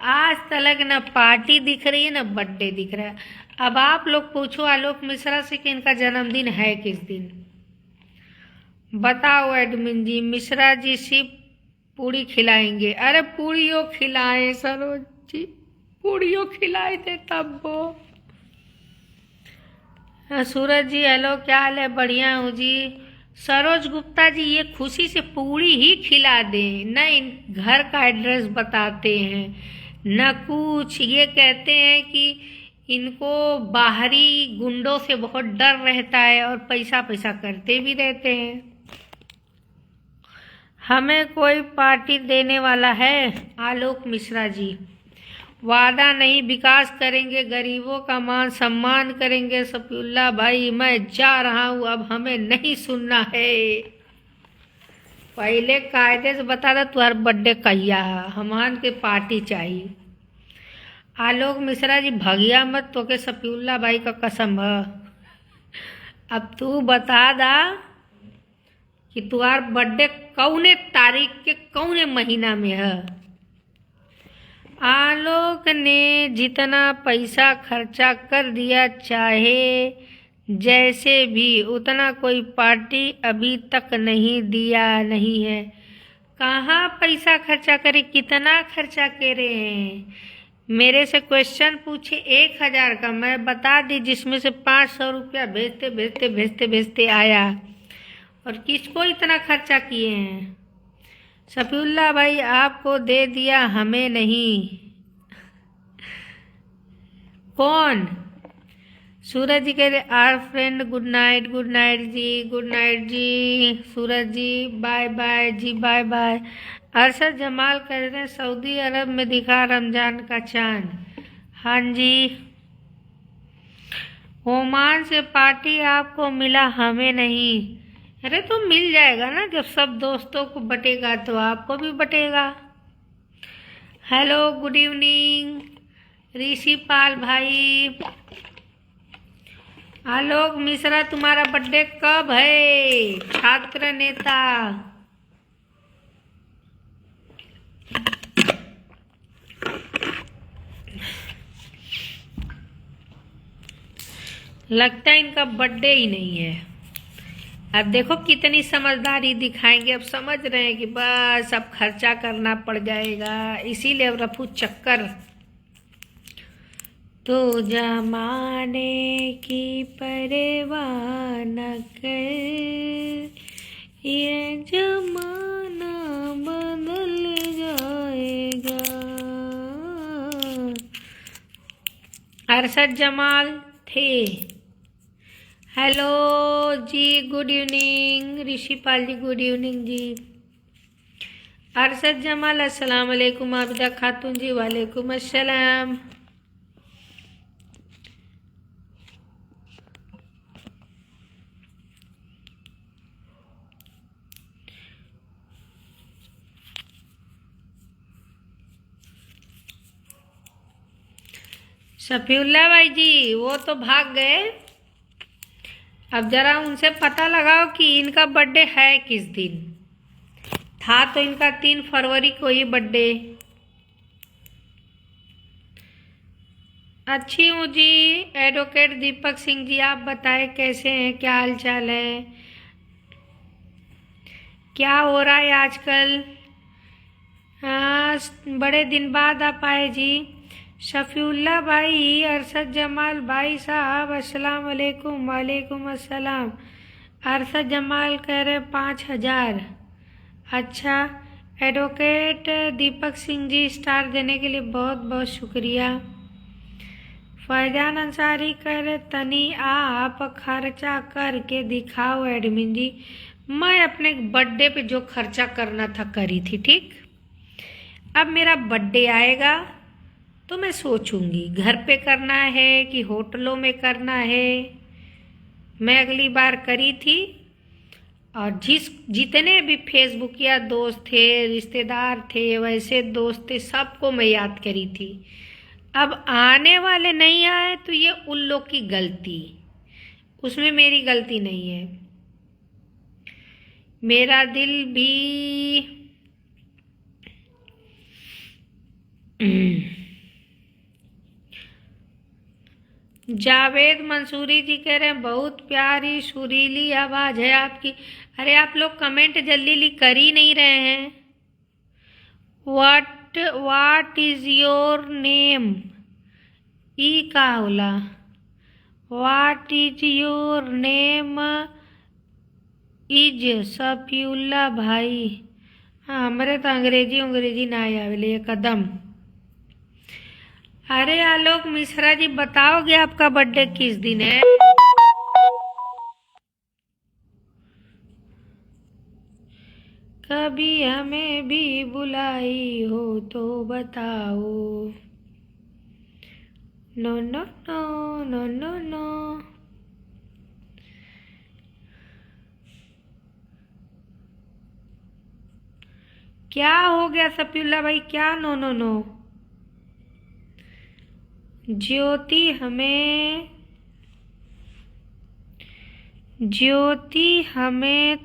आज तक न पार्टी दिख रही है न बर्थडे दिख रहा है। अब आप लोग पूछो आलोक मिश्रा से कि इनका जन्मदिन है किस दिन, बताओ एडमिन जी। मिश्रा जी सिर्फ पूड़ी खिलाएंगे। अरे पूड़ियों खिलाए सरोज जी, पूड़ियों खिलाए थे तब वो। सूरज जी हेलो, क्या हाल है? बढ़िया हूँ जी। सरोज गुप्ता जी ये खुशी से पूड़ी ही खिला दें, न घर का एड्रेस बताते हैं न कुछ। ये कहते हैं कि इनको बाहरी गुंडों से बहुत डर रहता है और पैसा पैसा करते भी रहते हैं। हमें कोई पार्टी देने वाला है? आलोक मिश्रा जी वादा नहीं, विकास करेंगे, गरीबों का मान सम्मान करेंगे। सफीउल्लाह भाई मैं जा रहा हूँ, अब हमें नहीं सुनना है। पहले कायदे से बता दो तुम्हारा बर्थडे कहिया है, हमान के पार्टी चाहिए। आलोक मिश्रा जी भगिया मत, तो के सफीउल्लाह भाई का कसम है। अब तू बता दा कि तुम्हार बर्थडे कौने तारीख के कौने महीना में है। आलोक ने जितना पैसा खर्चा कर दिया, चाहे जैसे भी, उतना कोई पार्टी अभी तक नहीं दिया नहीं है। कहाँ पैसा खर्चा करे, कितना खर्चा करे हैं? मेरे से क्वेश्चन पूछे 1000 का, मैं बता दी जिसमें से 500 रुपया भेजते भेजते भेजते भेजते आया। और किसको इतना खर्चा किए हैं? सफीउल्लाह भाई आपको दे दिया, हमें नहीं। कौन? सूरज जी कह रहे are friend good night ji, good night ji. Suraj ji bye bye ji, bye bye. Arshad Jamal कह रहे हैं सऊदी अरब में दिखा रमजान का चांद। हाँ जी, ओमान से पार्टी आपको मिला, हमें नहीं। अरे तो मिल जाएगा ना, जब सब दोस्तों को बटेगा तो आपको भी बटेगा। हेलो गुड इवनिंग ऋषि पाल भाई। आलोक मिश्रा तुम्हारा बर्थडे कब है? छात्र नेता। लगता है इनका बर्थडे ही नहीं है। अब देखो कितनी समझदारी दिखाएंगे। अब समझ रहे हैं कि बस अब खर्चा करना पड़ जाएगा, इसीलिए अब रफू चक्कर। तो जमाने की परवाह न कर, ये जमाना बदल जाएगा। अरशद जमाल थे। हेलो जी गुड इवनिंग ऋषिपाल जी, गुड इवनिंग जी। अरशद जमाल अस्सलाम वालेकुम। आबिदा खातून जी वालेकुम अस्सलाम। शफीउल्ला भाई जी वो तो भाग गए। अब जरा उनसे पता लगाओ कि इनका बर्थडे है किस दिन। था तो इनका 3 फरवरी को ही बर्थडे। अच्छी हूँ जी। एडवोकेट दीपक सिंह जी, आप बताएं कैसे हैं, क्या हाल चाल है, क्या हो रहा है आजकल। हाँ, बड़े दिन बाद आप आए जी। शफीउल्ला भाई, अरशद जमाल भाई साहब, अस्सलाम वालेकुम। वालेकुम अस्सलाम। अरशद जमाल कह रहे 5,000। अच्छा, एडवोकेट दीपक सिंह जी स्टार देने के लिए बहुत बहुत शुक्रिया। फैजान अंसारी कह रहे तनी आप खर्चा करके दिखाओ एडमिन जी। मैं अपने बर्थडे पे जो खर्चा करना था करी थी, ठीक। अब मेरा बर्थडे आएगा तो मैं सोचूंगी घर पे करना है कि होटलों में करना है। मैं अगली बार करी थी और जितने भी फेसबुक या दोस्त थे, रिश्तेदार थे, वैसे दोस्त थे, सबको मैं याद करी थी। अब आने वाले नहीं आए तो ये उन लोग की गलती, उसमें मेरी गलती नहीं है। मेरा दिल भी जावेद मंसूरी जी कह रहे हैं बहुत प्यारी सुरीली आवाज है आपकी। अरे आप लोग कमेंट जल्दी कर ही नहीं रहे हैं। व्हाट इज योर नेम, ई का होला। What is your name is Safiullah भाई। हाँ, हमरे तो अंग्रेजी ना आवेले एकदम। अरे आलोक मिश्रा जी बताओगे आपका बर्थडे किस दिन है। कभी हमें भी बुलाई हो तो बताओ। No no no no no no. क्या हो गया सफीउल्ला भाई, क्या नो नो नो। ज्योति हमें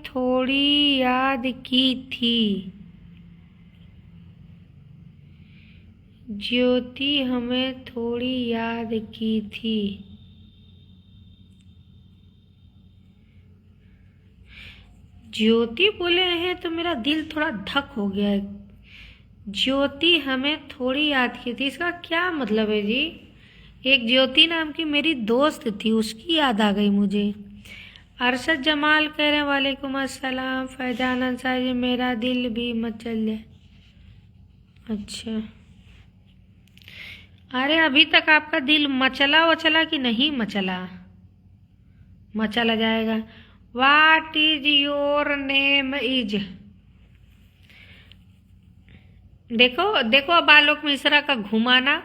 थोड़ी याद की थी। ज्योति हमें थोड़ी याद की थी। ज्योति बोले हैं तो मेरा दिल थोड़ा धक हो गया है। ज्योति हमें थोड़ी याद की थी, इसका क्या मतलब है जी। एक ज्योति नाम की मेरी दोस्त थी, उसकी याद आ गई मुझे। अरशद जमाल कह रहे हैं वालेकुम अस्सलाम। फैजान अंसारी, मेरा दिल भी मचल जाए। अच्छा, अरे अभी तक आपका दिल मचला वचला कि नहीं मचला। मचला जाएगा। What is your name is. देखो देखो, अब आलोक मिश्रा का घुमाना।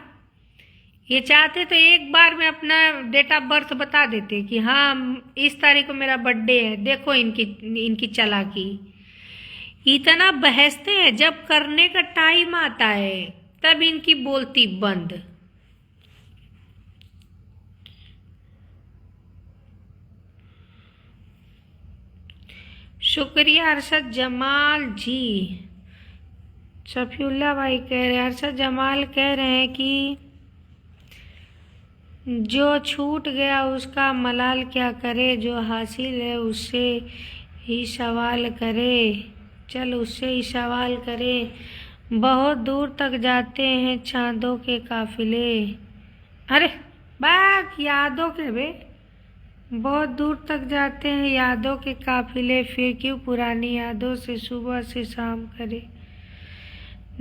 ये चाहते तो एक बार में अपना डेट ऑफ बर्थ बता देते कि हाँ इस तारीख को मेरा बर्थडे है। देखो इनकी चालाकी। इतना बहसते हैं, जब करने का टाइम आता है तब इनकी बोलती बंद। शुक्रिया अरशद जमाल जी। शफीउल्ला भाई कह रहे हैं, अरशद जमाल कह रहे हैं कि जो छूट गया उसका मलाल क्या करे, जो हासिल है उससे ही सवाल करे। चल उससे ही सवाल करे। बहुत दूर तक जाते हैं चांदों के काफिले। अरे बाक यादों के बे। बहुत दूर तक जाते हैं यादों के काफिले, फिर क्यों पुरानी यादों से सुबह से शाम करे।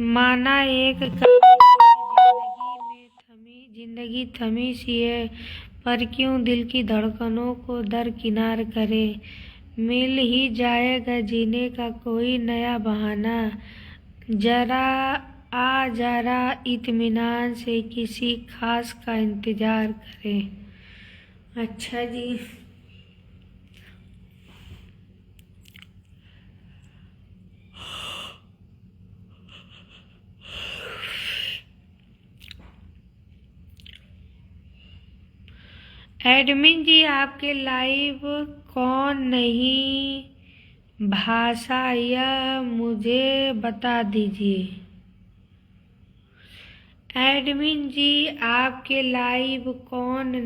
माना एक जिंदगी थमी सी है, पर क्यों दिल की धड़कनों को दरकिनार करे। मिल ही जाएगा जीने का कोई नया बहाना, जरा इत्मीनान से किसी खास का इंतजार करें। अच्छा जी, एडमिन जी आपके लाइव कौन नहीं भाषा यह मुझे बता दीजिए। एडमिन जी आपके लाइव कौन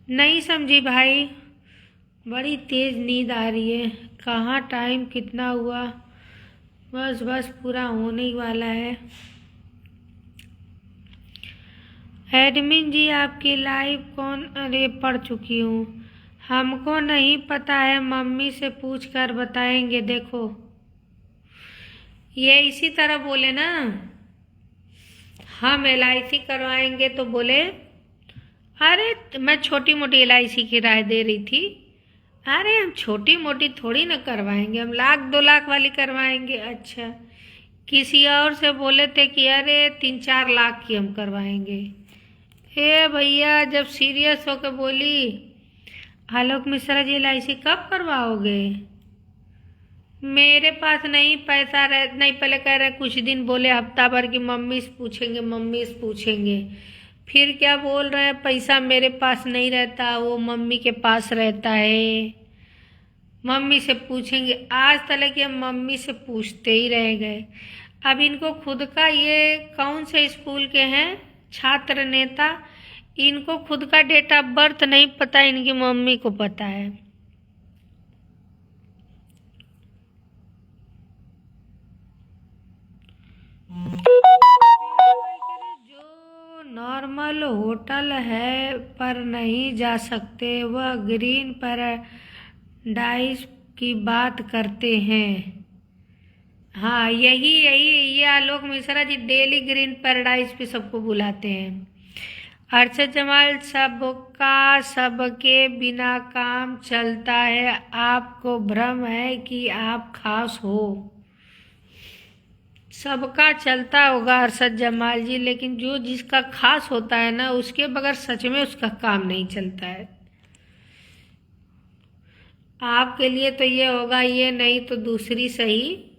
नहीं समझी भाई। बड़ी तेज नींद आ रही है। कहाँ टाइम कितना हुआ? बस बस पूरा होने ही वाला है। एडमिन जी आपकी लाइव कौन? अरे पढ़ चुकी हूँ। हमको नहीं पता है, मम्मी से पूछ कर बताएंगे। देखो ये इसी तरह बोले ना, हम LIC करवाएंगे तो बोले अरे मैं छोटी मोटी LIC की राय दे रही थी। अरे हम छोटी मोटी थोड़ी ना करवाएंगे, हम 1-2 लाख वाली करवाएंगे। अच्छा किसी और से बोले थे कि अरे 3-4 लाख की हम करवाएंगे। हे भैया जब सीरियस होकर बोली आलोक मिश्रा जी LIC कब करवाओगे? मेरे पास नहीं पैसा नहीं, पहले कह रहे कुछ दिन बोले हफ्ता भर की मम्मी से पूछेंगे, मम्मी से पूछेंगे। फिर क्या बोल रहे हैं पैसा मेरे पास नहीं रहता, वो मम्मी के पास रहता है, मम्मी से पूछेंगे। आज तक ये मम्मी से पूछते ही रह गए। अब इनको खुद का, ये कौन से स्कूल के हैं छात्र नेता, इनको खुद का डेट ऑफ बर्थ नहीं पता, इनकी मम्मी को पता है। जो नॉर्मल होटल है पर नहीं जा सकते, वह ग्रीन पैराडाइज की बात करते हैं। हाँ यही यही ये आलोक Mishra ji daily green paradise पे सबको बुलाते हैं। अरशद जमाल सबका सबके बिना काम चलता है, आपको भ्रम है कि आप खास हो। सबका चलता होगा अरशद जमाल जी, लेकिन जो जिसका खास होता है ना, उसके बगैर सच में उसका काम नहीं चलता है। आपके लिए तो ये होगा, ये नहीं तो दूसरी सही,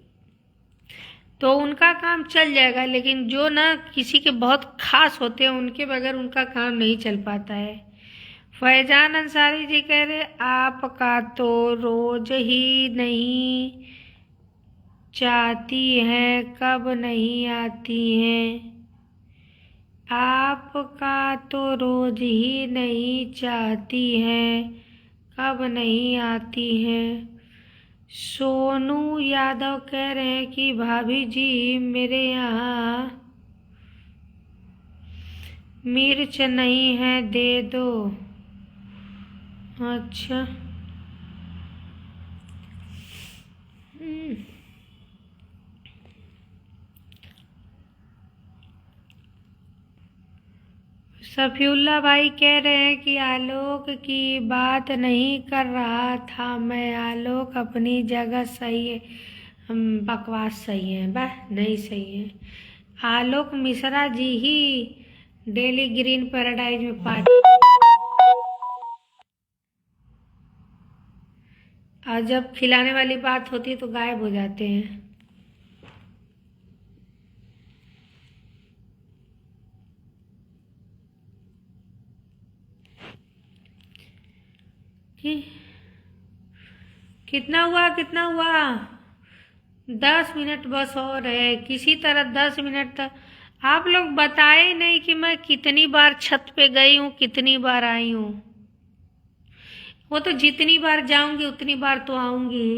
तो उनका काम चल जाएगा। लेकिन जो ना किसी के बहुत खास होते हैं, उनके बगैर उनका काम नहीं चल पाता है। फैजान अंसारी जी कह रहे आपका तो रोज ही नहीं चाहती हैं, कब नहीं आती हैं। आपका तो रोज ही नहीं चाहती हैं, कब नहीं आती हैं। सोनू यादव कह रहे हैं कि भाभी जी मेरे यहाँ मिर्च नहीं है, दे दो। अच्छा सफीउल्ला भाई कह रहे हैं कि आलोक की बात नहीं कर रहा था मैं, आलोक अपनी जगह सही है। बकवास सही है, बह नहीं सही है। आलोक मिश्रा जी ही डेली ग्रीन पैराडाइज में पार्टी, और जब खिलाने वाली बात होती है तो गायब हो जाते हैं। कितना हुआ कितना हुआ? 10 मिनट बस और है। किसी तरह 10 मिनट तक आप लोग बताए नहीं कि मैं कितनी बार छत पे गई हूँ, कितनी बार आई हूँ। वो तो जितनी बार जाऊंगी उतनी बार तो आऊंगी।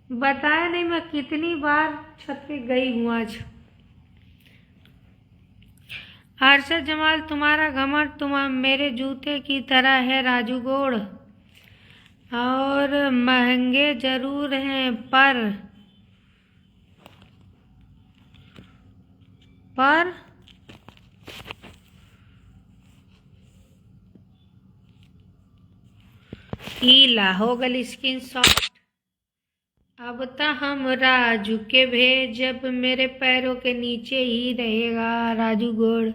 बताया नहीं मैं कितनी बार छत पे गई हूँ आज। अरशद जमाल तुम्हारा घमंड मेरे जूते की तरह है राजू गोड़, और महंगे जरूर हैं पर ईला हो गल स्क्रीन शॉट। अब तो हम राजू के भेजब, मेरे पैरों के नीचे ही रहेगा राजू गोड़।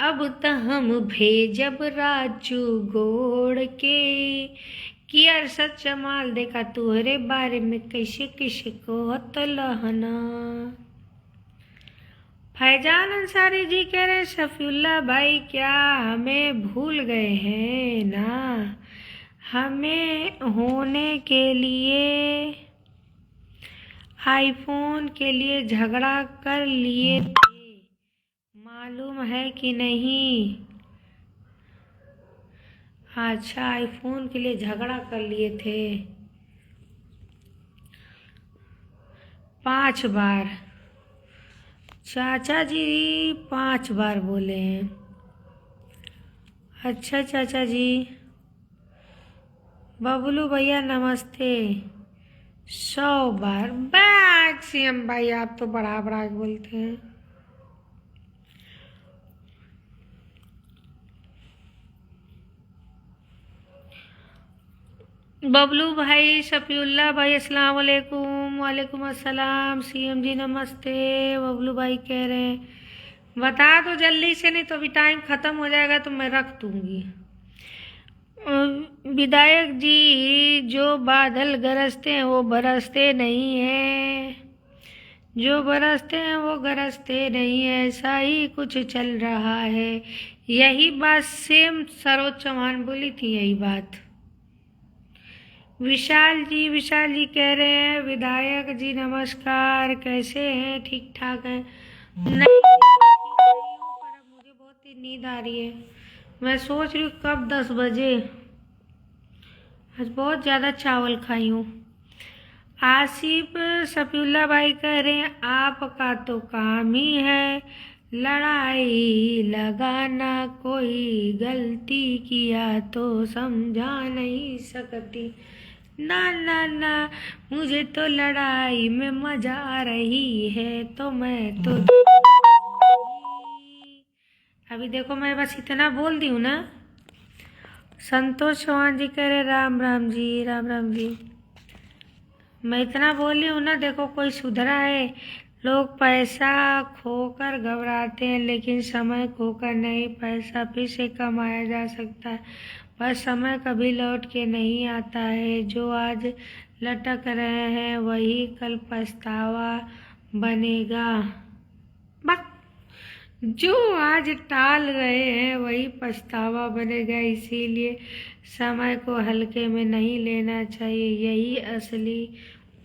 अब तो हम भेजब राजू गोड़ के, कि अरशद जमाल देखा तुहरे बारे में कैसे कैसे कहत लहना। फैजान अंसारी जी कह रहे शफीउल्लाह भाई क्या हमें भूल गए हैं ना, हमें होने के लिए आईफोन के लिए झगड़ा कर लिए थे, मालूम है कि नहीं। अच्छा, आईफोन के लिए झगड़ा कर लिए थे 5 बार। चाचा जी 5 बार बोले हैं। अच्छा चाचा जी। बबलू भैया नमस्ते। 100 बार। बैक सीएम भाई आप तो बढ़ा बढ़ा के बोलते हैं। बबलू भाई, शफीउल्लाह भाई अस्सलाम वालेकुम। वालेकुम अस्सलाम। सीएम जी नमस्ते। बबलू भाई कह रहे हैं बता दो जल्दी से, नहीं तो अभी टाइम ख़त्म हो जाएगा तो मैं रख दूँगी। विधायक जी जो बादल गरजते हैं वो बरसते नहीं हैं, जो बरसते हैं वो गरजते नहीं है, ऐसा ही कुछ चल रहा है। यही बात सेम सरोज चौहान बोली थी, यही बात। विशाल जी कह रहे हैं विधायक जी नमस्कार, कैसे हैं, ठीक ठाक है। नहीं पर अब मुझे बहुत ही नींद आ रही है। मैं सोच रही हूँ कब 10 बजे। आज बहुत ज़्यादा चावल खाई हूँ। आसिफ शफीउल्लाह भाई कह रहे हैं आपका तो काम ही है लड़ाई लगाना, कोई गलती किया तो समझा नहीं सकती। ना ना ना, मुझे तो लड़ाई में मजा आ रही है, तो मैं तो अभी देखो मैं बस इतना बोल दी हूँ ना। संतोष चौहान जी कह रहे राम राम जी, राम राम जी। मैं इतना बोली हूँ ना, देखो कोई सुधरा है। लोग पैसा खोकर घबराते हैं, लेकिन समय खोकर नहीं। पैसा फिर से कमाया जा सकता है, पर समय कभी लौट के नहीं आता है। जो आज लटक रहे हैं वही कल पछतावा बनेगा। बस जो आज टाल रहे हैं वही पछतावा बनेगा, इसीलिए समय को हल्के में नहीं लेना चाहिए, यही असली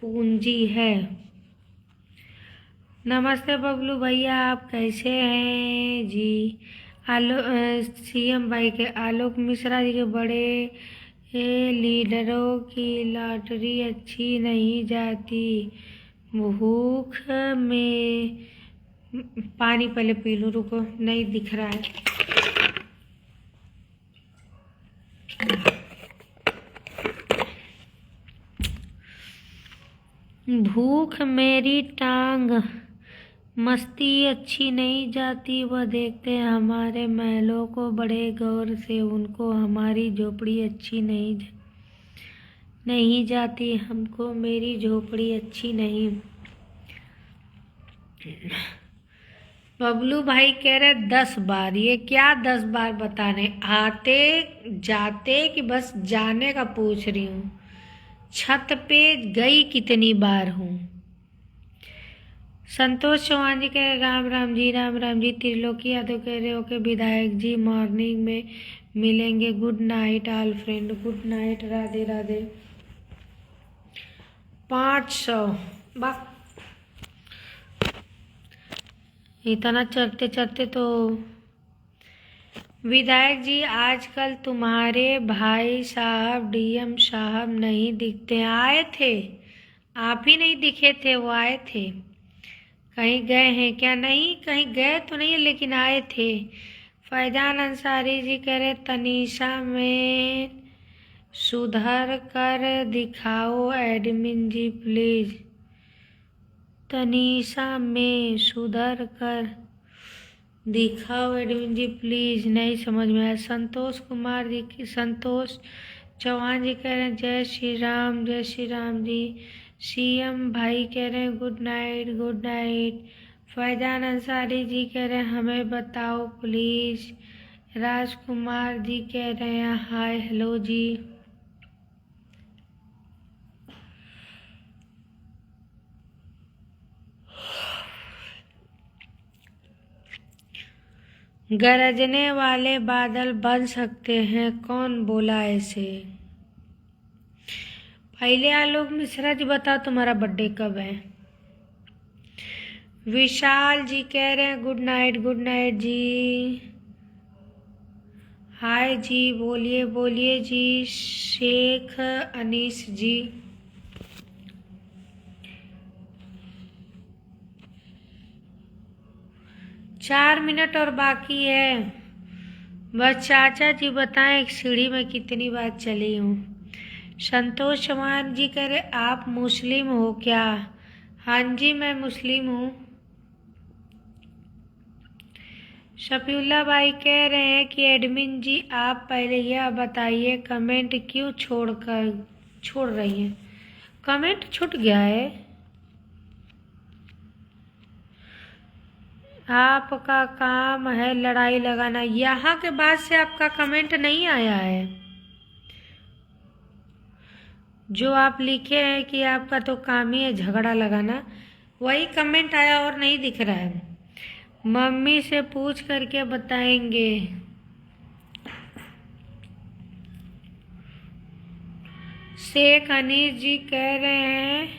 पूंजी है। नमस्ते बबलू भैया, आप कैसे हैं जी। सीएम भाई के आलोक मिश्रा जी के बड़े लीडरों की लॉटरी अच्छी नहीं जाती। भूख में पानी पहले पी लूँ, रुको नहीं दिख रहा है। भूख मेरी टांग मस्ती अच्छी नहीं जाती, वह देखते हैं हमारे महलों को बड़े गौर से, उनको हमारी झोपड़ी अच्छी नहीं जाती, हमको मेरी झोपड़ी अच्छी नहीं। बबलू भाई कह रहे 10 बार। ये क्या 10 बार बताने, आते जाते कि बस जाने का पूछ रही हूँ। छत पे गई कितनी बार हूँ। संतोष चौहान जी कह रहे राम राम जी, राम राम जी। त्रिलोकी यादव कह रहे ओके विधायक जी मॉर्निंग में मिलेंगे। Good night all friend, good night, Radhe Radhe. 500 बस। इतना चढ़ते चढ़ते तो विधायक जी आजकल तुम्हारे भाई साहब डीएम साहब नहीं दिखते। आए थे, आप ही नहीं दिखे थे, वो आए थे। कहीं गए हैं क्या? नहीं कहीं गए तो नहीं है, लेकिन आए थे। फैजान अंसारी जी कह रहे तनीषा में सुधर कर दिखाओ एडमिन जी प्लीज। तनीषा में सुधर कर दिखाओ एडमिन जी प्लीज, नहीं समझ में आया। संतोष कुमार जी की संतोष चौहान जी कह रहे हैं जय श्री राम, जय श्री राम जी। सीएम भाई कह रहे हैं good night, good night. Faizan Ansari ji कह रहे हैं हमें बताओ प्लीज। राजकुमार जी कह रहे हैं हाय हेलो जी। गरजने वाले बादल बन सकते हैं, कौन बोला ऐसे? पहले आलोक मिश्रा जी बताओ तुम्हारा बर्थडे कब है? विशाल जी कह रहे हैं गुड नाइट जी। हाय जी, बोलिए बोलिए जी। शेख अनीस जी, 4 मिनट और बाकी है। बस चाचा जी बताएं एक सीढ़ी में कितनी बार चली हूँ। संतोष चौहान जी कह रहे आप मुस्लिम हो क्या? हाँ जी, मैं मुस्लिम हूँ। शफीउल्ला भाई कह रहे हैं कि एडमिन जी आप पहले यह बताइए कमेंट क्यों छोड़ रही हैं? कमेंट छूट गया है? आपका काम है लड़ाई लगाना। यहाँ के बाद से आपका कमेंट नहीं आया है। जो आप लिखे हैं कि आपका तो काम ही है झगड़ा लगाना, वही कमेंट आया और नहीं दिख रहा है। मम्मी से पूछ करके बताएंगे। शेख अनीस जी कह रहे हैं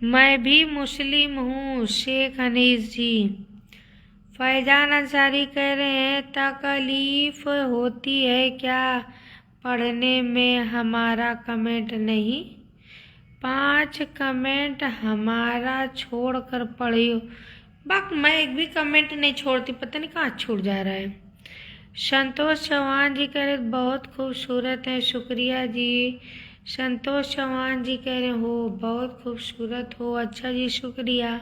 मैं भी मुस्लिम हूँ। शेख अनीस जी। फैजान अंसारी कह रहे हैं तकलीफ होती है क्या पढ़ने में? हमारा कमेंट नहीं, 5 कमेंट हमारा छोड़कर पढ़ी हो। बक मैं एक भी कमेंट नहीं छोड़ती, पता नहीं कहाँ छूट जा रहा है। संतोष चौहान जी कह रहे बहुत खूबसूरत है। शुक्रिया जी। संतोष चौहान जी कह रहे हो बहुत खूबसूरत हो। अच्छा जी, शुक्रिया।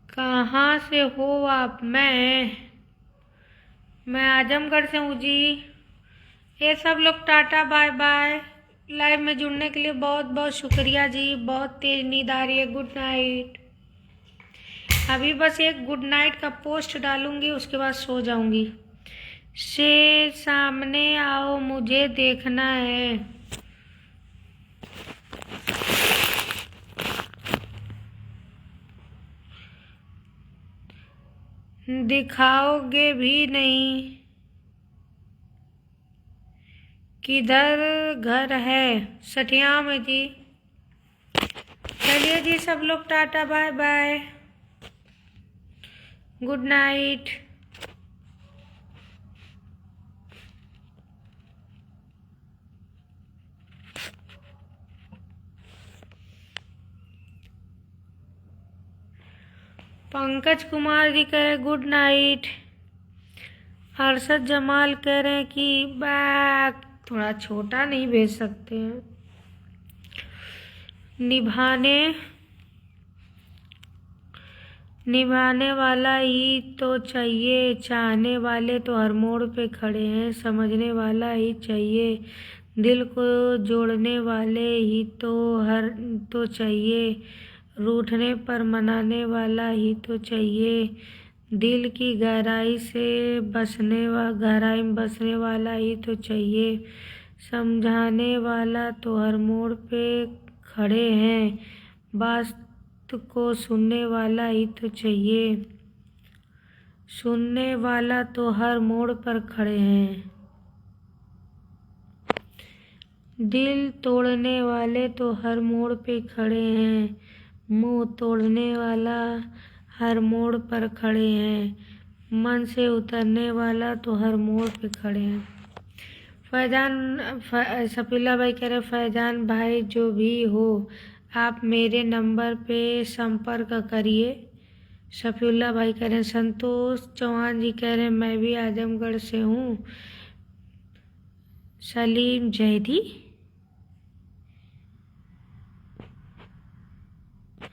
कहाँ से हो आप? मैं आजमगढ़ से हूँ जी। ये सब लोग टाटा बाय बाय। लाइव में जुड़ने के लिए बहुत बहुत शुक्रिया जी। बहुत तेज नींद आ रही है। Good night. अभी बस एक गुड नाइट का पोस्ट डालूंगी, उसके बाद सो जाऊंगी। शेर सामने आओ, मुझे देखना है। दिखाओगे भी नहीं। किधर घर है? सठिया में जी। चलिए जी, सब लोग tata bye bye. Good night. Pankaj Kumar ji कह रहे गुड नाइट। अरशद जमाल कह रहे हैं कि बैग थोड़ा छोटा नहीं भेज सकते हैं? निभाने वाला ही तो चाहिए। चाहने वाले तो हर मोड़ पे खड़े हैं। समझने वाला ही चाहिए। दिल को जोड़ने वाले ही तो चाहिए। रूठने पर मनाने वाला ही तो चाहिए। दिल की गहराई में बसने वाला ही तो चाहिए। समझाने वाला तो हर मोड़ पे खड़े हैं। बात को सुनने वाला ही तो चाहिए। सुनने वाला तो हर मोड़ पर खड़े हैं। दिल तोड़ने वाले तो हर मोड़ पे खड़े हैं। मुंह तोड़ने वाला हर मोड़ पर खड़े हैं। मन से उतरने वाला तो हर मोड़ पे खड़े हैं। सफीला भाई कह रहे फैजान भाई जो भी हो, आप मेरे नंबर पे संपर्क करिए। शफीउल्ला भाई कह रहे हैं, संतोष चौहान जी कह रहे हैं मैं भी आजमगढ़ से हूँ। सलीम जैदी,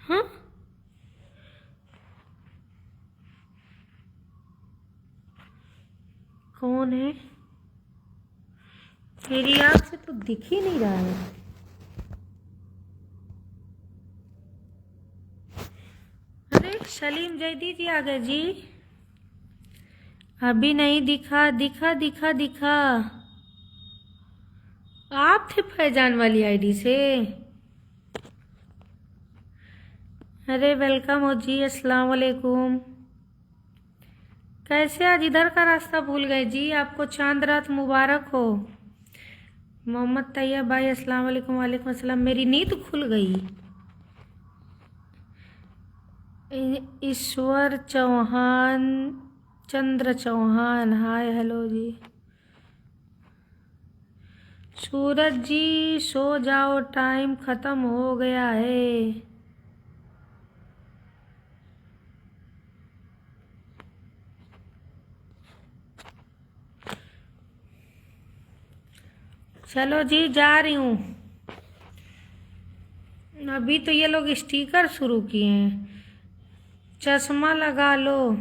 हाँ कौन है? मेरी आँख से तो दिख ही नहीं रहा है। अरे सलीम जैदी जी आ गए जी। अभी नहीं दिखा, दिखा दिखा दिखा। आप थे फैजान वाली आईडी से। अरे वेलकम हो जी, अस्सलाम वालेकुम। कैसे आज इधर का रास्ता भूल गए जी? आपको चांद रात मुबारक हो। मोहम्मद तैयब भाई अस्सलाम वालेकुम। वालेकुम अस्सलाम। मेरी नींद खुल गई। ईश्वर चौहान, चंद्र चौहान, हाय हेलो जी। सूरज जी सो जाओ, टाइम खत्म हो गया है। चलो जी जा रही हूँ। अभी तो ये लोग स्टिकर शुरू किए हैं। चश्मा लगा लो।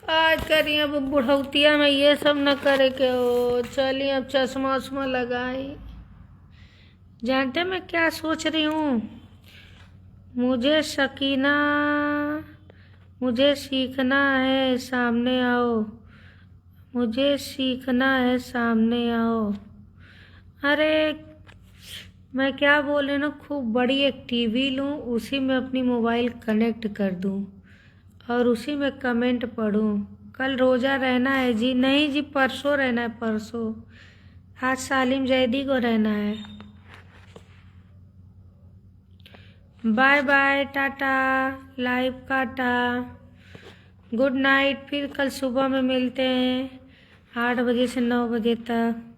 आज करिए अब बुढ़ौतिया में ये सब न करे के हो। चलिए अब चश्मा वश्मा लगाई। जानते मैं क्या सोच रही हूँ? मुझे सीखना है, सामने आओ। मुझे सीखना है, सामने आओ। अरे मैं क्या बोल रही ना, खूब बड़ी एक टीवी लूँ, उसी में अपनी मोबाइल कनेक्ट कर दूँ और उसी में कमेंट पढ़ूँ। कल रोज़ा रहना है जी। नहीं जी, परसों रहना है, परसों। आज सालिम जैदी को रहना है। बाय बाय, टाटा, लाइव काटा, गुड नाइट। फिर कल सुबह में मिलते हैं 8 बजे से 9 बजे तक।